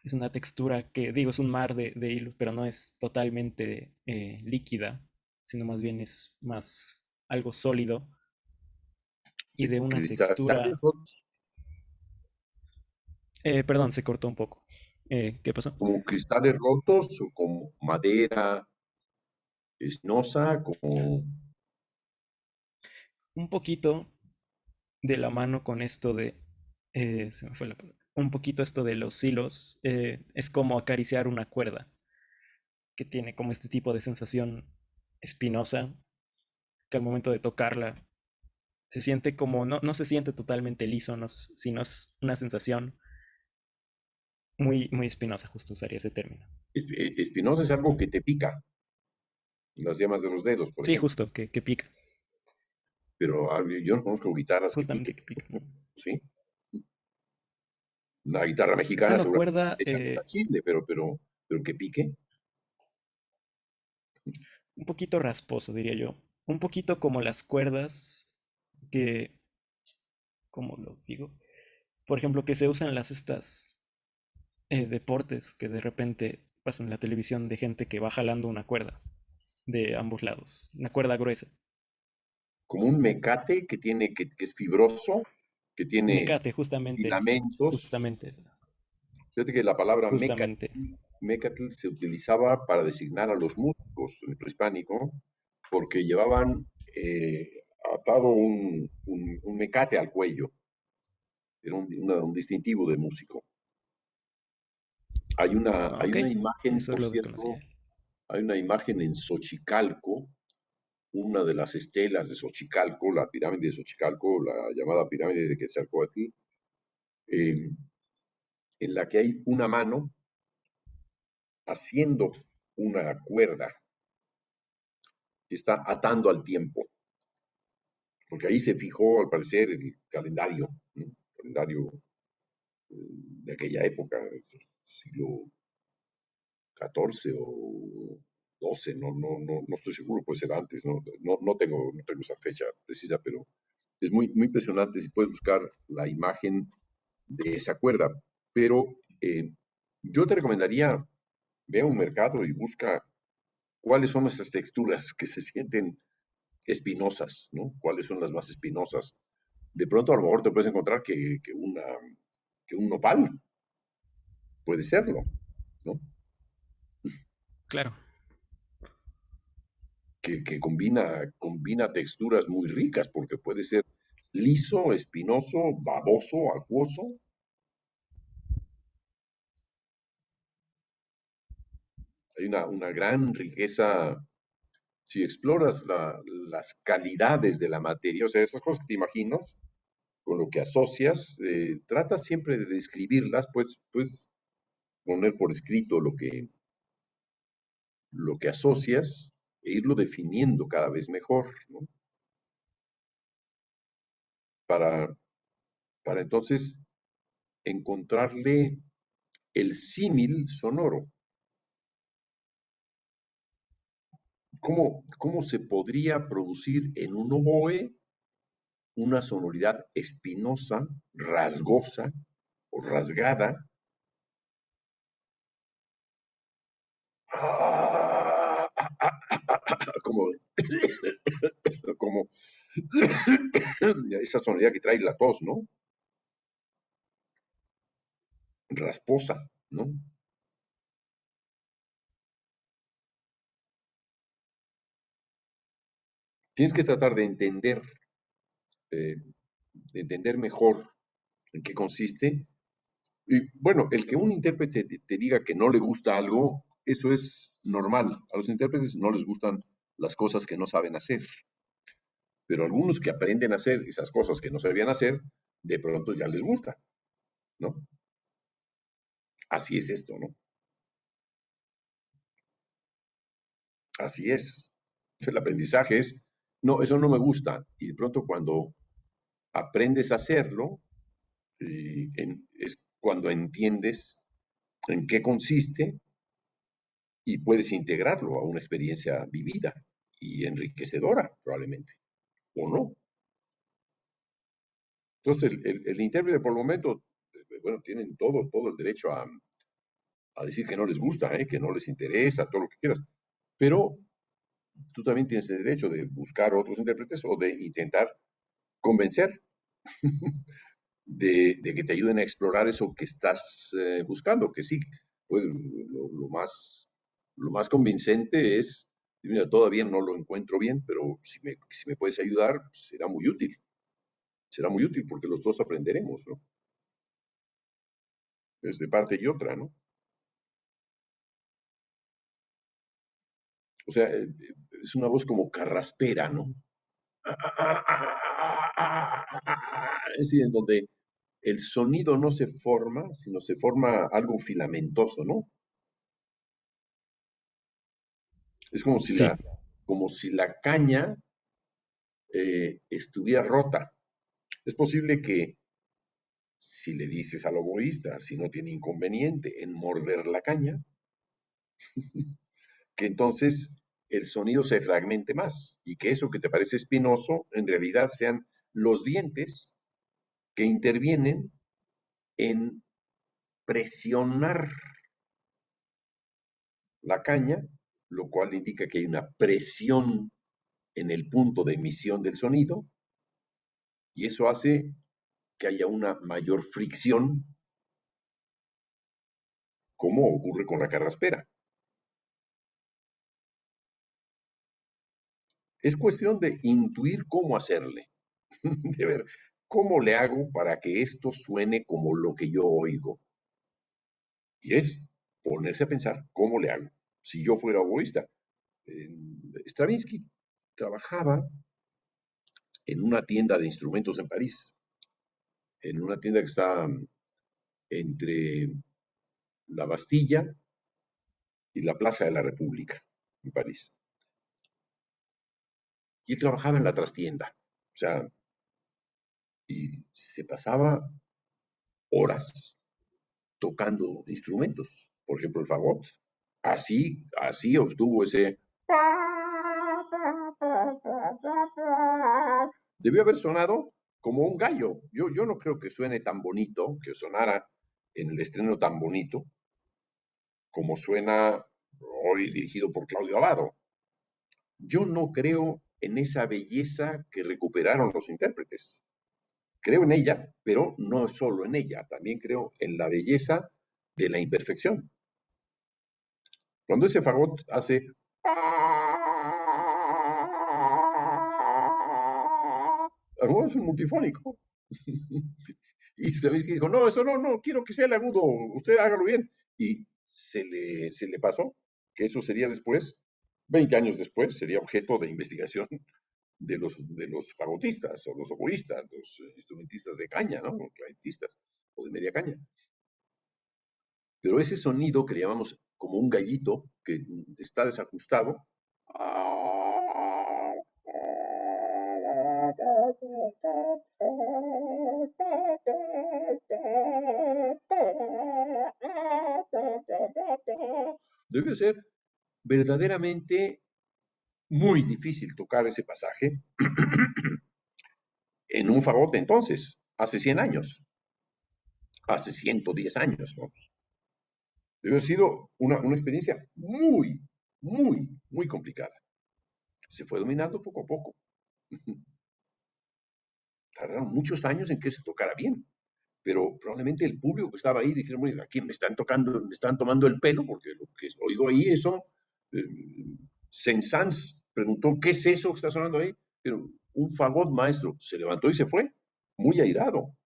es una textura que, digo, es un mar de hilos, pero no es totalmente líquida, sino más bien es más algo sólido y De de una cristales textura, rotos, perdón, se cortó un poco. ¿Qué pasó? como cristales rotos o como madera espinosa, como Un poquito de la mano con esto se me fue la palabra, un poquito esto de los hilos, es como acariciar una cuerda que tiene como este tipo de sensación espinosa, que al momento de tocarla se siente como, no se siente totalmente liso, no, sino es una sensación muy, muy espinosa, justo usaría ese término. espinosa es algo que te pica, las yemas de los dedos, por Sí, ejemplo. justo, que pica, Pero yo no conozco guitarras que justamente piquen, que pica. ¿sí? La guitarra mexicana Bueno, seguramente cuerda, le echan hasta chile, pero que pique. un poquito rasposo, diría yo. Un poquito como las cuerdas que, ¿cómo lo digo? Por ejemplo, que se usan estas deportes que de repente pasan en la televisión de gente que va jalando una cuerda de ambos lados, una cuerda gruesa. Como un mecate que es fibroso, que tiene Mecate, justamente, filamentos. justamente, Fíjate que la palabra justamente. mecatl se utilizaba para designar a los músicos en el prehispánico, porque llevaban atado un mecate al cuello. Era un distintivo de músico. Ah, Hay ok, una imagen, eso por lo desconocía. cierto, hay una imagen en Xochicalco, una de las estelas de Xochicalco, la pirámide de Xochicalco, la llamada pirámide de Quetzalcóatl, eh, en la que hay una mano haciendo una cuerda que está atando al tiempo, porque ahí se fijó, al parecer, el calendario, ¿no? El calendario de aquella época, siglo XIV o XII, no estoy seguro, puede ser antes, no tengo esa fecha precisa, pero es muy impresionante si puedes buscar la imagen de esa cuerda. Pero yo te recomendaría, ve a un mercado y busca cuáles son esas texturas que se sienten espinosas, ¿no? ¿Cuáles son las más espinosas? De pronto a lo mejor te puedes encontrar que un nopal puede serlo. ¿no? Claro. Que combina texturas muy ricas, porque puede ser liso, espinoso, baboso, acuoso. Hay una gran riqueza si exploras las calidades de la materia, o sea, esas cosas que te imaginas, con lo que asocias, tratas siempre de describirlas, pues poner por escrito lo que asocias e irlo definiendo cada vez mejor, ¿no? Para, para entonces encontrarle el símil sonoro. ¿Cómo se podría producir en un oboe una sonoridad espinosa, rasgosa o rasgada? Como, como esa sonoridad que trae la tos, ¿no? Rasposa, ¿no? Tienes que tratar eh, de entender mejor en qué consiste. Y bueno, el que un intérprete te diga que no le gusta algo, eso es normal. A los intérpretes no les gustan las cosas que no saben hacer, pero algunos que aprenden a hacer esas cosas que no sabían hacer, de pronto ya les gusta, ¿no? Así es esto, ¿no? Así es. El aprendizaje es, no, eso no me gusta. Y de pronto cuando aprendes a hacerlo, es cuando entiendes en qué consiste y puedes integrarlo a una experiencia vivida y enriquecedora, probablemente, o no. Entonces, el intérprete, por el momento, bueno, tienen todo el derecho a decir que no les gusta, que no les interesa, todo lo que quieras. Pero tú también tienes el derecho de buscar otros intérpretes o de intentar convencer de que te ayuden a explorar eso que estás buscando, que sí, pues lo más convincente es, mira, todavía no lo encuentro bien, pero si me puedes ayudar, será muy útil porque los dos aprenderemos, ¿no? Desde parte y otra, ¿no? O sea, es una voz como carraspera, ¿no? Es decir, en donde el sonido no se forma, sino se forma algo filamentoso, ¿no? Es Sí, como si la caña estuviera rota. Es posible que si le dices al oboísta, si no tiene inconveniente en morder la caña, que entonces el sonido se fragmente más y que eso que te parece espinoso en realidad sean los dientes que intervienen en presionar la caña, lo cual indica que hay una presión en el punto de emisión del sonido y eso hace que haya una mayor fricción, como ocurre con la carraspera. Es cuestión de intuir cómo hacerle, de ver cómo le hago para que esto suene como lo que yo oigo. Y es ponerse a pensar cómo le hago. Si yo fuera oboísta, Stravinsky trabajaba en una tienda de instrumentos en París, en una tienda que está entre la Bastilla y la Plaza de la República, en París. Y él trabajaba en la trastienda. O sea, y se pasaba horas tocando instrumentos, por ejemplo el fagot. Así obtuvo ese... Debió haber sonado como un gallo. Yo no creo que suene tan bonito, que sonara en el estreno tan bonito, como suena hoy dirigido por Claudio Abado. Yo no creo en esa belleza que recuperaron los intérpretes. Creo en ella, pero no solo en ella, también creo en la belleza de la imperfección. Cuando ese fagot hace... Es un multifónico. Y Stravinsky dijo, no, eso no, no, quiero que sea el agudo, usted hágalo bien. Y se le pasó que eso sería después, 20 años después, sería objeto de investigación de los fagotistas o los oboístas, los instrumentistas de caña, ¿no? O clarinetistas o de media caña. Pero ese sonido que le llamamos como un gallito que está desajustado, debe ser verdaderamente muy difícil tocar ese pasaje en un fagote entonces, hace 100 años, hace 110 años, ¿no? Debe haber sido una experiencia muy, muy, muy complicada. Se fue dominando poco a poco. Tardaron muchos años en que se tocara bien, pero probablemente el público que estaba ahí dijeron, bueno, aquí me están tocando, me están tomando el pelo, porque lo que oigo ahí, eso, eh, Saint-Saëns preguntó, ¿qué es eso que está sonando ahí? Pero un fagot maestro se levantó y se fue, muy airado.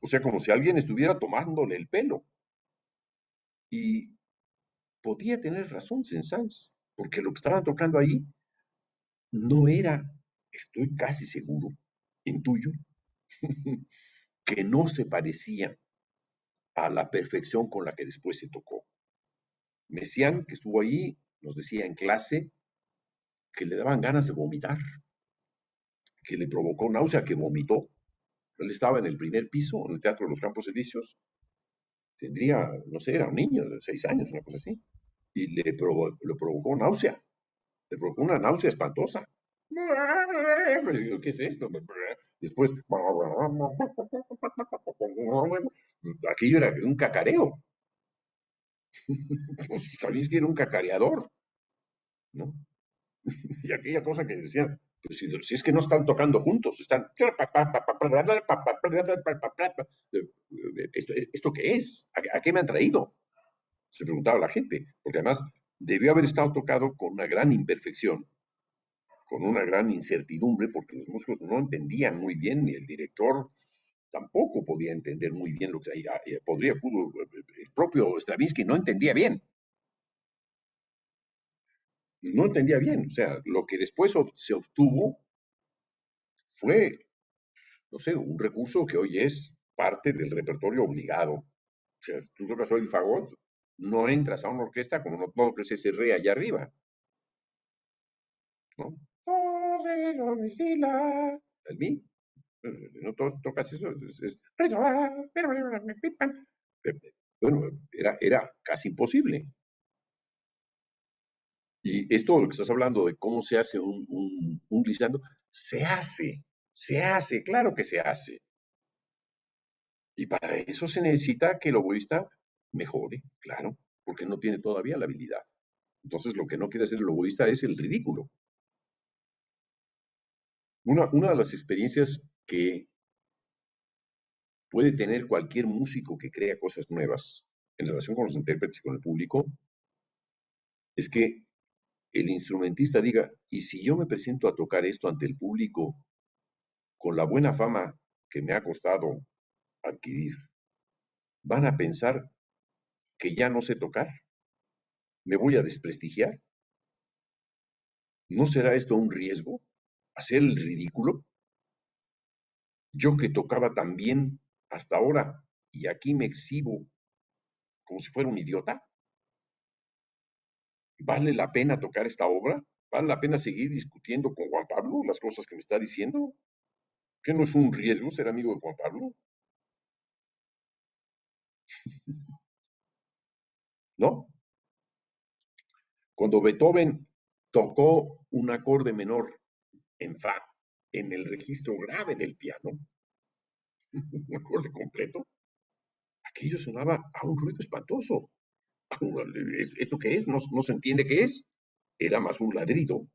O sea, como si alguien estuviera tomándole el pelo. Y podía tener razón Saint-Saëns, porque lo que estaban tocando ahí no era, estoy casi seguro, intuyo, que no se parecía a la perfección con la que después se tocó. Messiaen, que estuvo ahí, nos decía en clase que le daban ganas de vomitar, que le provocó náusea, que vomitó. Él estaba en el primer piso, en el Teatro de los Campos Elíseos, tendría, no sé, era un niño de 6 años, una cosa así, y le provocó náusea, le provocó una náusea espantosa. ¿Qué es esto? Después, aquello era un cacareo. Stravinsky era un cacareador, ¿no? Y aquella cosa que decían, pues si es que no están tocando juntos, están... ¿Esto qué es? ¿A qué me han traído? Se preguntaba la gente, porque además debió haber estado tocado con una gran imperfección, con una gran incertidumbre, porque los músicos no entendían muy bien, ni el director tampoco podía entender muy bien lo que el propio Stravinsky no entendía bien. No entendía bien, o sea, lo que después se obtuvo fue, no sé, un recurso que hoy es parte del repertorio obligado. O sea, si tú tocas hoy el fagot, no entras a una orquesta como no toques ese re allá arriba, ¿no? El mi, no tocas eso, bueno, era casi imposible. Y esto, lo que estás hablando de cómo se hace un glissando, se hace, claro que se hace. Y para eso se necesita que el oboísta mejore, claro, porque no tiene todavía la habilidad. Entonces, lo que no quiere hacer el oboísta es el ridículo. Una de las experiencias que puede tener cualquier músico que crea cosas nuevas en relación con los intérpretes y con el público es que el instrumentista diga, ¿y si yo me presento a tocar esto ante el público con la buena fama que me ha costado adquirir? ¿Van a pensar que ya no sé tocar? ¿Me voy a desprestigiar? ¿No será esto un riesgo? ¿Hacer el ridículo? Yo que tocaba tan bien hasta ahora y aquí me exhibo como si fuera un idiota. ¿Vale la pena tocar esta obra? ¿Vale la pena seguir discutiendo con Juan Pablo las cosas que me está diciendo? ¿Qué no es un riesgo ser amigo de Juan Pablo? ¿No? Cuando Beethoven tocó un acorde menor en fa, en el registro grave del piano, un acorde completo, aquello sonaba a un ruido espantoso. ¿Esto qué es? No se entiende qué es. Era más un ladrido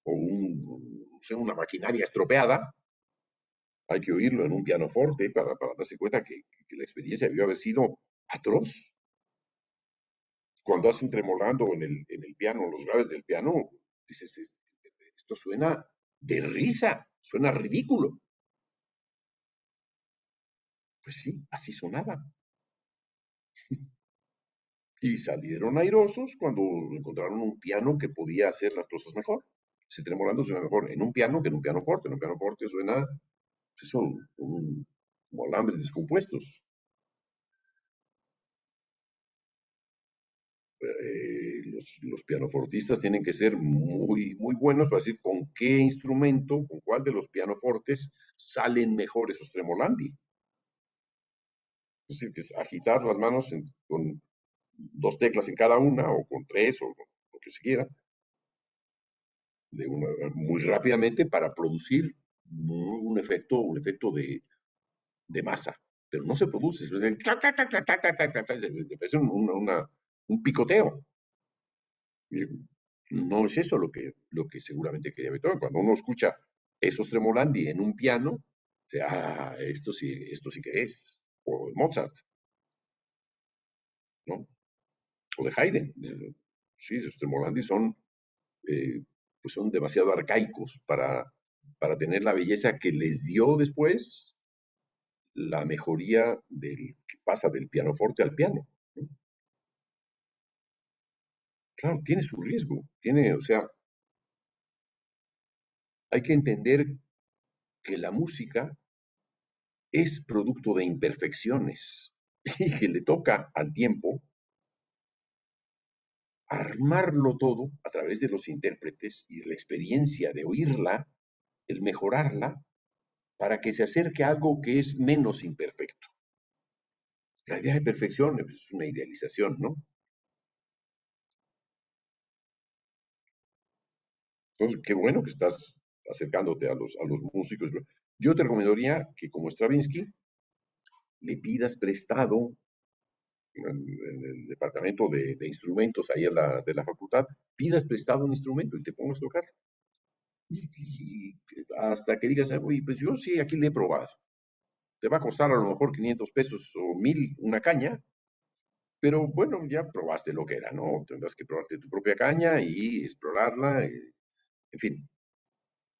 o no sé, una maquinaria estropeada. Hay que oírlo en un pianoforte para darse cuenta que la experiencia debió haber sido atroz. Cuando hacen tremolando en el piano, los graves del piano, dices, esto suena de risa, suena ridículo. Pues sí, así sonaba. Y salieron airosos cuando encontraron un piano que podía hacer las cosas mejor. Ese tremolando suena mejor en un piano que en un piano forte. En un piano forte suena, pues, son como alambres descompuestos. Los pianofortistas tienen que ser muy, muy buenos para decir con qué instrumento, con cuál de los pianofortes salen mejor esos tremolandi. Es decir, que es agitar las manos con dos teclas en cada una, o con tres, o lo que se quiera, muy rápidamente para producir un efecto de masa. Pero no se produce, es un picoteo. No es eso lo que seguramente quería Beethoven. Cuando uno escucha esos tremolandi en un piano, dice, esto sí que es. O Mozart, ¿no? O de Haydn. Sí, esos tremolandi pues son demasiado arcaicos para tener la belleza que les dio después la mejoría que pasa del pianoforte al piano, ¿no? Claro, tiene su riesgo, o sea, hay que entender que la música es producto de imperfecciones y que le toca al tiempo armarlo todo a través de los intérpretes y de la experiencia de oírla, el mejorarla, para que se acerque a algo que es menos imperfecto. La idea de perfección es una idealización, ¿no? Entonces, qué bueno que estás acercándote a los músicos. Yo te recomendaría que, como Stravinsky, le pidas prestado en el departamento de instrumentos ahí de la facultad, pidas prestado un instrumento y te pongas a tocar. Y hasta que digas, uy, pues yo sí, aquí le he probado. Te va a costar a lo mejor 500 pesos o 1000 una caña, pero bueno, ya probaste lo que era, ¿no? Tendrás que probarte tu propia caña y explorarla. En fin,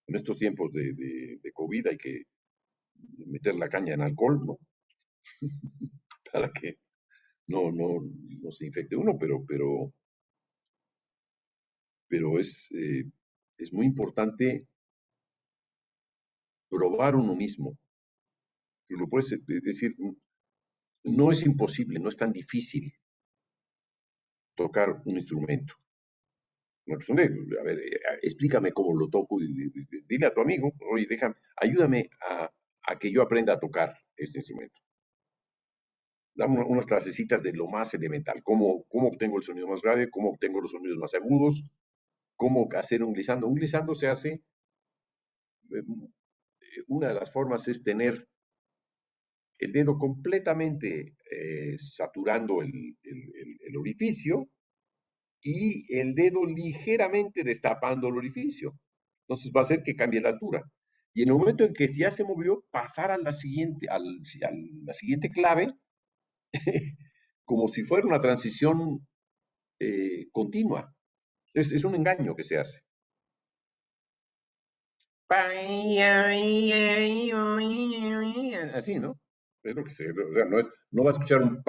en estos tiempos de COVID hay que meter la caña en alcohol, ¿no? Para que no se infecte uno, pero es muy importante probar uno mismo. Lo puedes decir, no es imposible, no es tan difícil tocar un instrumento. Una cuestión a ver, explícame cómo lo toco y dile a tu amigo, oye, ayúdame a que yo aprenda a tocar este instrumento. Dame unas clasecitas de lo más elemental, cómo obtengo el sonido más grave, cómo obtengo los sonidos más agudos, cómo hacer un glissando. Un glissando se hace, una de las formas es tener el dedo completamente saturando el orificio y el dedo ligeramente destapando el orificio. Entonces va a hacer que cambie la altura. Y en el momento en que ya se movió, pasar a la siguiente clave, como si fuera una transición continua. Es un engaño que se hace. Así, ¿no? Es lo que o sea, no va a escuchar un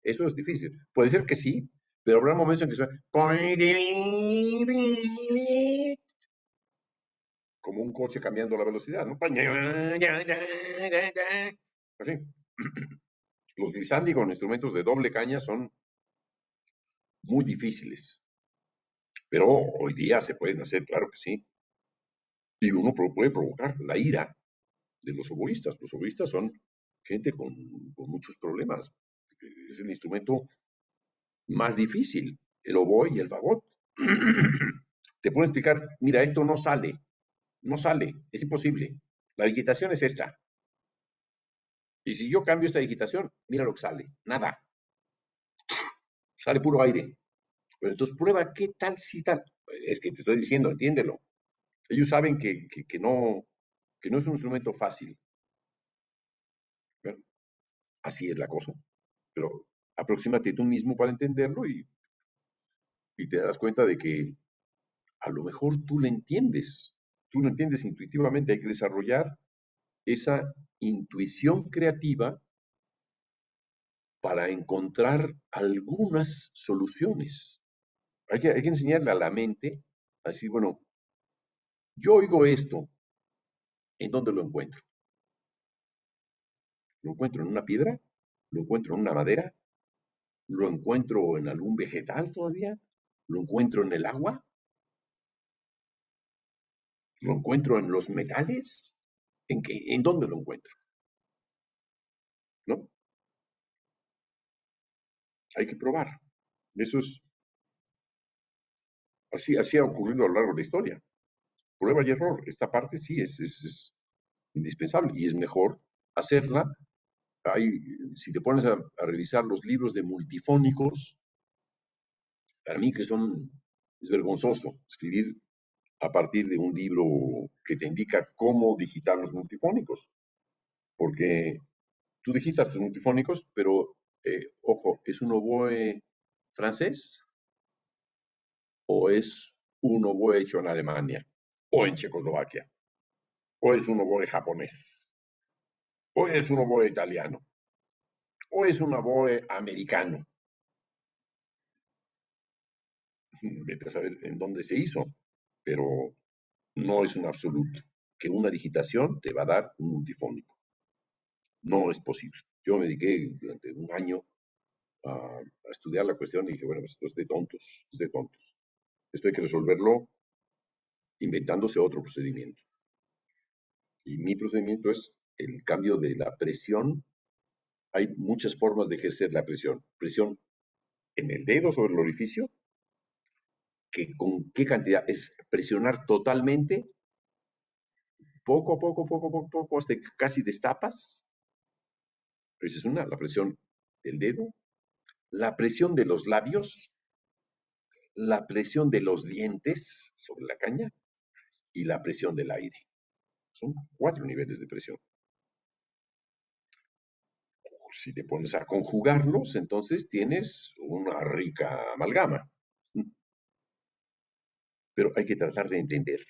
eso es difícil. Puede ser que sí, pero habrá momentos en que suena como un coche cambiando la velocidad, ¿no? Así. Los glissandi con instrumentos de doble caña son muy difíciles, pero hoy día se pueden hacer, claro que sí. Y uno puede provocar la ira de los oboístas. Los oboístas son gente con muchos problemas. Es el instrumento más difícil, el oboe y el fagot. Te puedo explicar, mira, esto no sale, es imposible. La digitación es esta. Y si yo cambio esta digitación, mira lo que sale, nada. Sale puro aire. Pero entonces prueba qué tal si tal. Es que te estoy diciendo, entiéndelo. Ellos saben que no es un instrumento fácil. Bueno, así es la cosa. Pero Aproxímate tú mismo para entenderlo y te das cuenta de que a lo mejor tú lo entiendes intuitivamente, hay que desarrollar esa intuición creativa para encontrar algunas soluciones. Hay que enseñarle a la mente a decir, bueno, yo oigo esto, ¿en dónde lo encuentro? ¿Lo encuentro en una piedra? ¿Lo encuentro en una madera? ¿Lo encuentro en algún vegetal todavía? ¿Lo encuentro en el agua? ¿Lo encuentro en los metales? ¿En qué? ¿En dónde lo encuentro? ¿No? Hay que probar. Eso es, así ha ocurrido a lo largo de la historia. Prueba y error. Esta parte sí es indispensable y es mejor hacerla. Hay, si te pones a revisar los libros de multifónicos, para mí que es vergonzoso escribir a partir de un libro que te indica cómo digitar los multifónicos, porque tú digitas tus multifónicos, pero ojo, ¿es un oboe francés o es un oboe hecho en Alemania o en Checoslovaquia o es un oboe japonés o es un oboe italiano o es un oboe americano? Vete a saber en dónde se hizo, pero no es un absoluto que una digitación te va a dar un multifónico. No es posible. Yo me dediqué durante un año a estudiar la cuestión y dije, bueno, pues esto es de tontos, es de tontos. Esto hay que resolverlo inventándose otro procedimiento. Y mi procedimiento es el cambio de la presión. Hay muchas formas de ejercer la presión. Presión en el dedo sobre el orificio, que con qué cantidad es presionar totalmente, poco a poco, poco, hasta que casi destapas. Esa es una, la presión del dedo, la presión de los labios, la presión de los dientes sobre la caña y la presión del aire. Son 4 niveles de presión. Si te pones a conjugarlos, entonces tienes una rica amalgama. Pero hay que tratar de entender,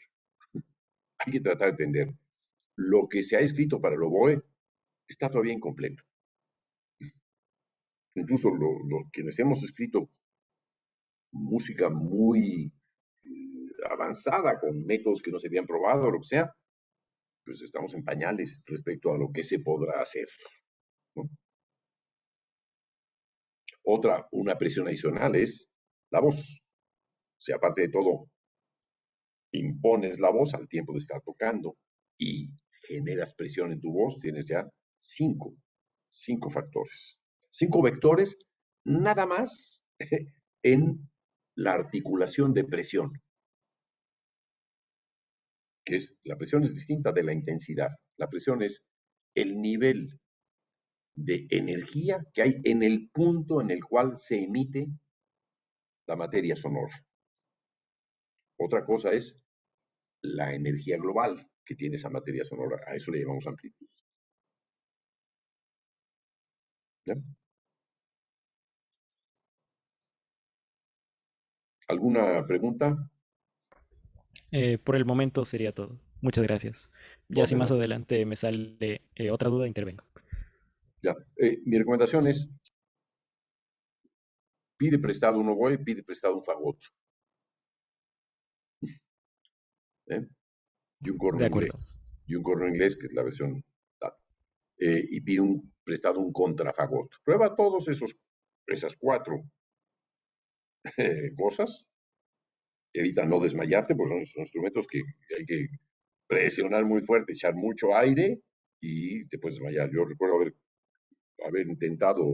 hay que tratar de entender. Lo que se ha escrito para el oboe está todavía incompleto. Incluso quienes hemos escrito música muy avanzada, con métodos que no se habían probado, o lo que sea, pues estamos en pañales respecto a lo que se podrá hacer, ¿no? Otra, una presión adicional es la voz. O sea, aparte de todo, impones la voz al tiempo de estar tocando y generas presión en tu voz, tienes ya cinco factores, 5 vectores, nada más en la articulación de presión, que es, la presión es distinta de la intensidad. La presión es el nivel de energía que hay en el punto en el cual se emite la materia sonora. Otra cosa es la energía global que tiene esa materia sonora. A eso le llamamos amplitud. ¿Ya? ¿Alguna pregunta? Por el momento sería todo. Muchas gracias. Ya No, si de más nada. adelante me sale otra duda, intervengo. Ya. Mi recomendación es, pide prestado un oboe, pide prestado un fagot, ¿eh? Y un corno De acuerdo. inglés. Y un corno inglés, que es la versión, y pide prestado un contrafagot. Prueba todos esas 4 cosas. Evita no desmayarte, porque son instrumentos que hay que presionar muy fuerte, echar mucho aire y te puedes desmayar. Yo recuerdo haber intentado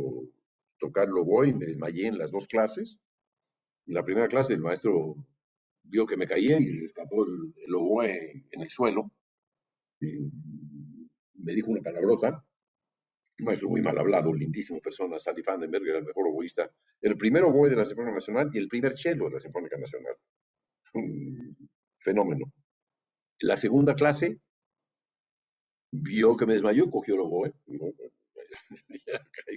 tocar el oboe y me desmayé en las 2 clases. En la primera clase el maestro vio que me caía y rescató el oboe en el suelo. Y me dijo una palabrota. Un maestro muy mal hablado, lindísimo persona, Sally Vandenberg, era el mejor oboísta, el primer oboe de la Sinfónica Nacional y el primer cello de la Sinfónica Nacional. Un fenómeno. La segunda clase vio que me desmayó, cogió el oboe, ¿no?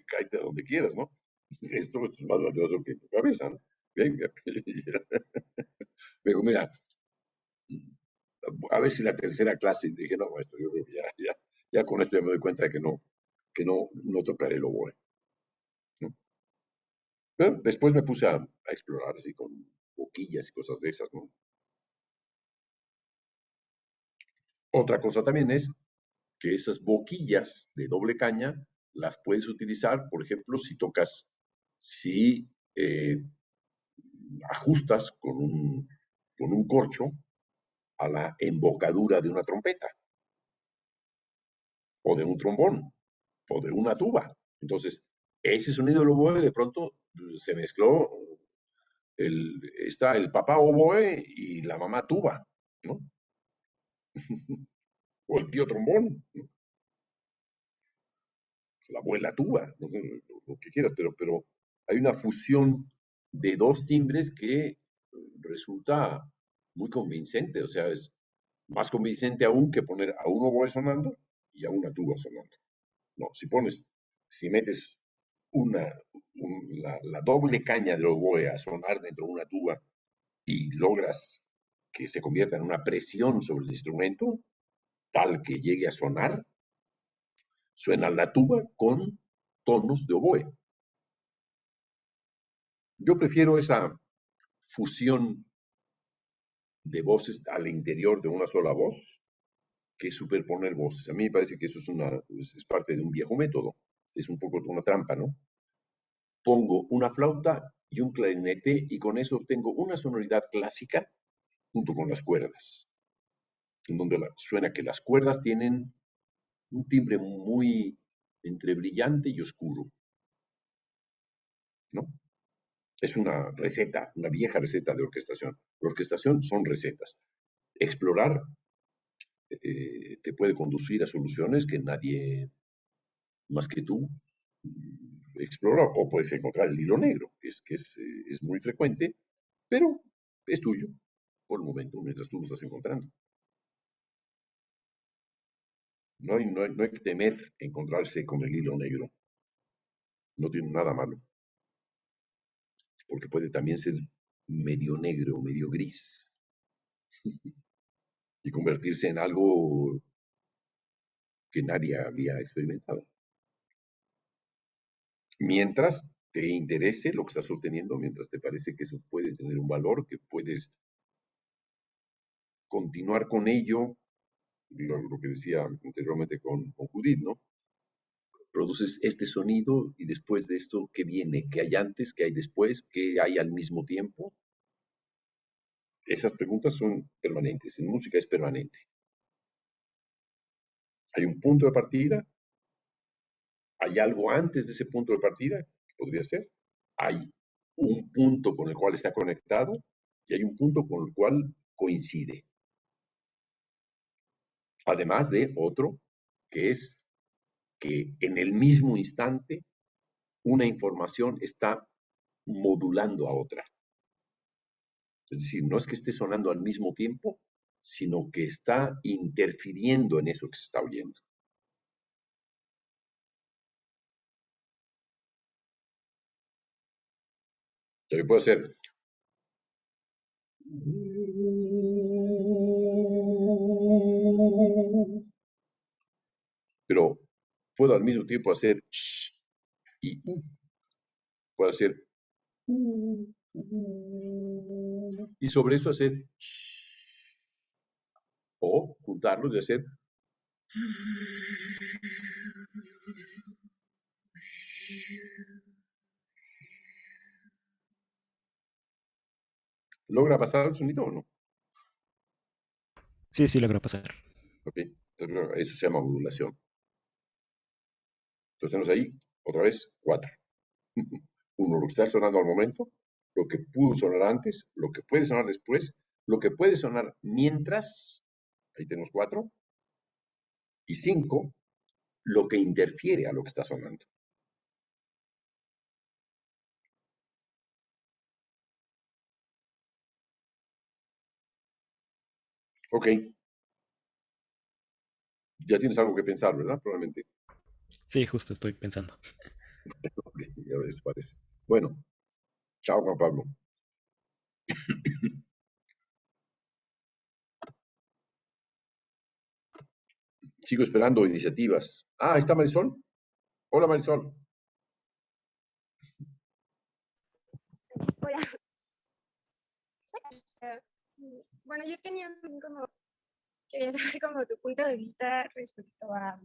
Cállate donde quieras, ¿no? Esto es más valioso que tu cabeza, ¿no? Venga. Me dijo, mira, a ver si la tercera clase, dije, no, esto yo creo que ya con esto ya me doy cuenta que no tocaré el oboe, ¿no? Pero después me puse a explorar así con boquillas y cosas de esas, ¿no? Otra cosa también es que esas boquillas de doble caña las puedes utilizar, por ejemplo, si ajustas con un corcho a la embocadura de una trompeta, o de un trombón, o de una tuba. Entonces, ese sonido del oboe de pronto se mezcló, está el papá oboe y la mamá tuba, ¿no? O el tío trombón, ¿no? La abuela tuba, no sé, lo que quieras, pero hay una fusión de dos timbres que resulta muy convincente, o sea, es más convincente aún que poner a un oboe sonando y a una tuba sonando. No, si metes una, la doble caña del oboe a sonar dentro de una tuba y logras que se convierta en una presión sobre el instrumento, tal que llegue a sonar, suena la tuba con tonos de oboe. Yo prefiero esa fusión de voces al interior de una sola voz que superponer voces. A mí me parece que eso es parte de un viejo método. Es un poco una trampa, ¿no? Pongo una flauta y un clarinete y con eso obtengo una sonoridad clásica junto con las cuerdas, en donde suena que las cuerdas tienen un timbre muy entre brillante y oscuro, ¿no? Es una receta, una vieja receta de orquestación. La orquestación son recetas. Explorar te puede conducir a soluciones que nadie más que tú explora, o puedes encontrar el hilo negro, que es muy frecuente, pero es tuyo por el momento, mientras tú lo estás encontrando. No hay que temer encontrarse con el hilo negro, no tiene nada malo, porque puede también ser medio negro, medio gris, y convertirse en algo que nadie había experimentado. Mientras te interese lo que estás obteniendo, mientras te parece que eso puede tener un valor, que puedes continuar con ello, lo que decía anteriormente con Judith, ¿no? Produces este sonido y después de esto, ¿qué viene? ¿Qué hay antes? ¿Qué hay después? ¿Qué hay al mismo tiempo? Esas preguntas son permanentes, en música es permanente. Hay un punto de partida, hay algo antes de ese punto de partida, que podría ser, hay un punto con el cual está conectado y hay un punto con el cual coincide. Además de otro, que es que en el mismo instante una información está modulando a otra. Es decir, no es que esté sonando al mismo tiempo, sino que está interfiriendo en eso que se está oyendo. O sea, yo puedo hacer, pero puedo al mismo tiempo hacer y puedo hacer y sobre eso hacer o juntarlos y hacer. ¿Logra pasar el sonido o no? Sí, sí logra pasar. Ok, entonces eso se llama modulación. Entonces tenemos ahí, otra vez, 4. Uno, lo que está sonando al momento, lo que pudo sonar antes, lo que puede sonar después, lo que puede sonar mientras, ahí tenemos 4. Y 5, lo que interfiere a lo que está sonando. Ok, ya tienes algo que pensar, ¿verdad? Probablemente. Sí, justo estoy pensando. Ok, ya ves, parece. Bueno, chao, Juan Pablo. Sigo esperando iniciativas. Ah, ahí está Marisol. Hola, Marisol. Hola. Eh, Bueno, yo tenía como, quería saber como tu punto de vista respecto a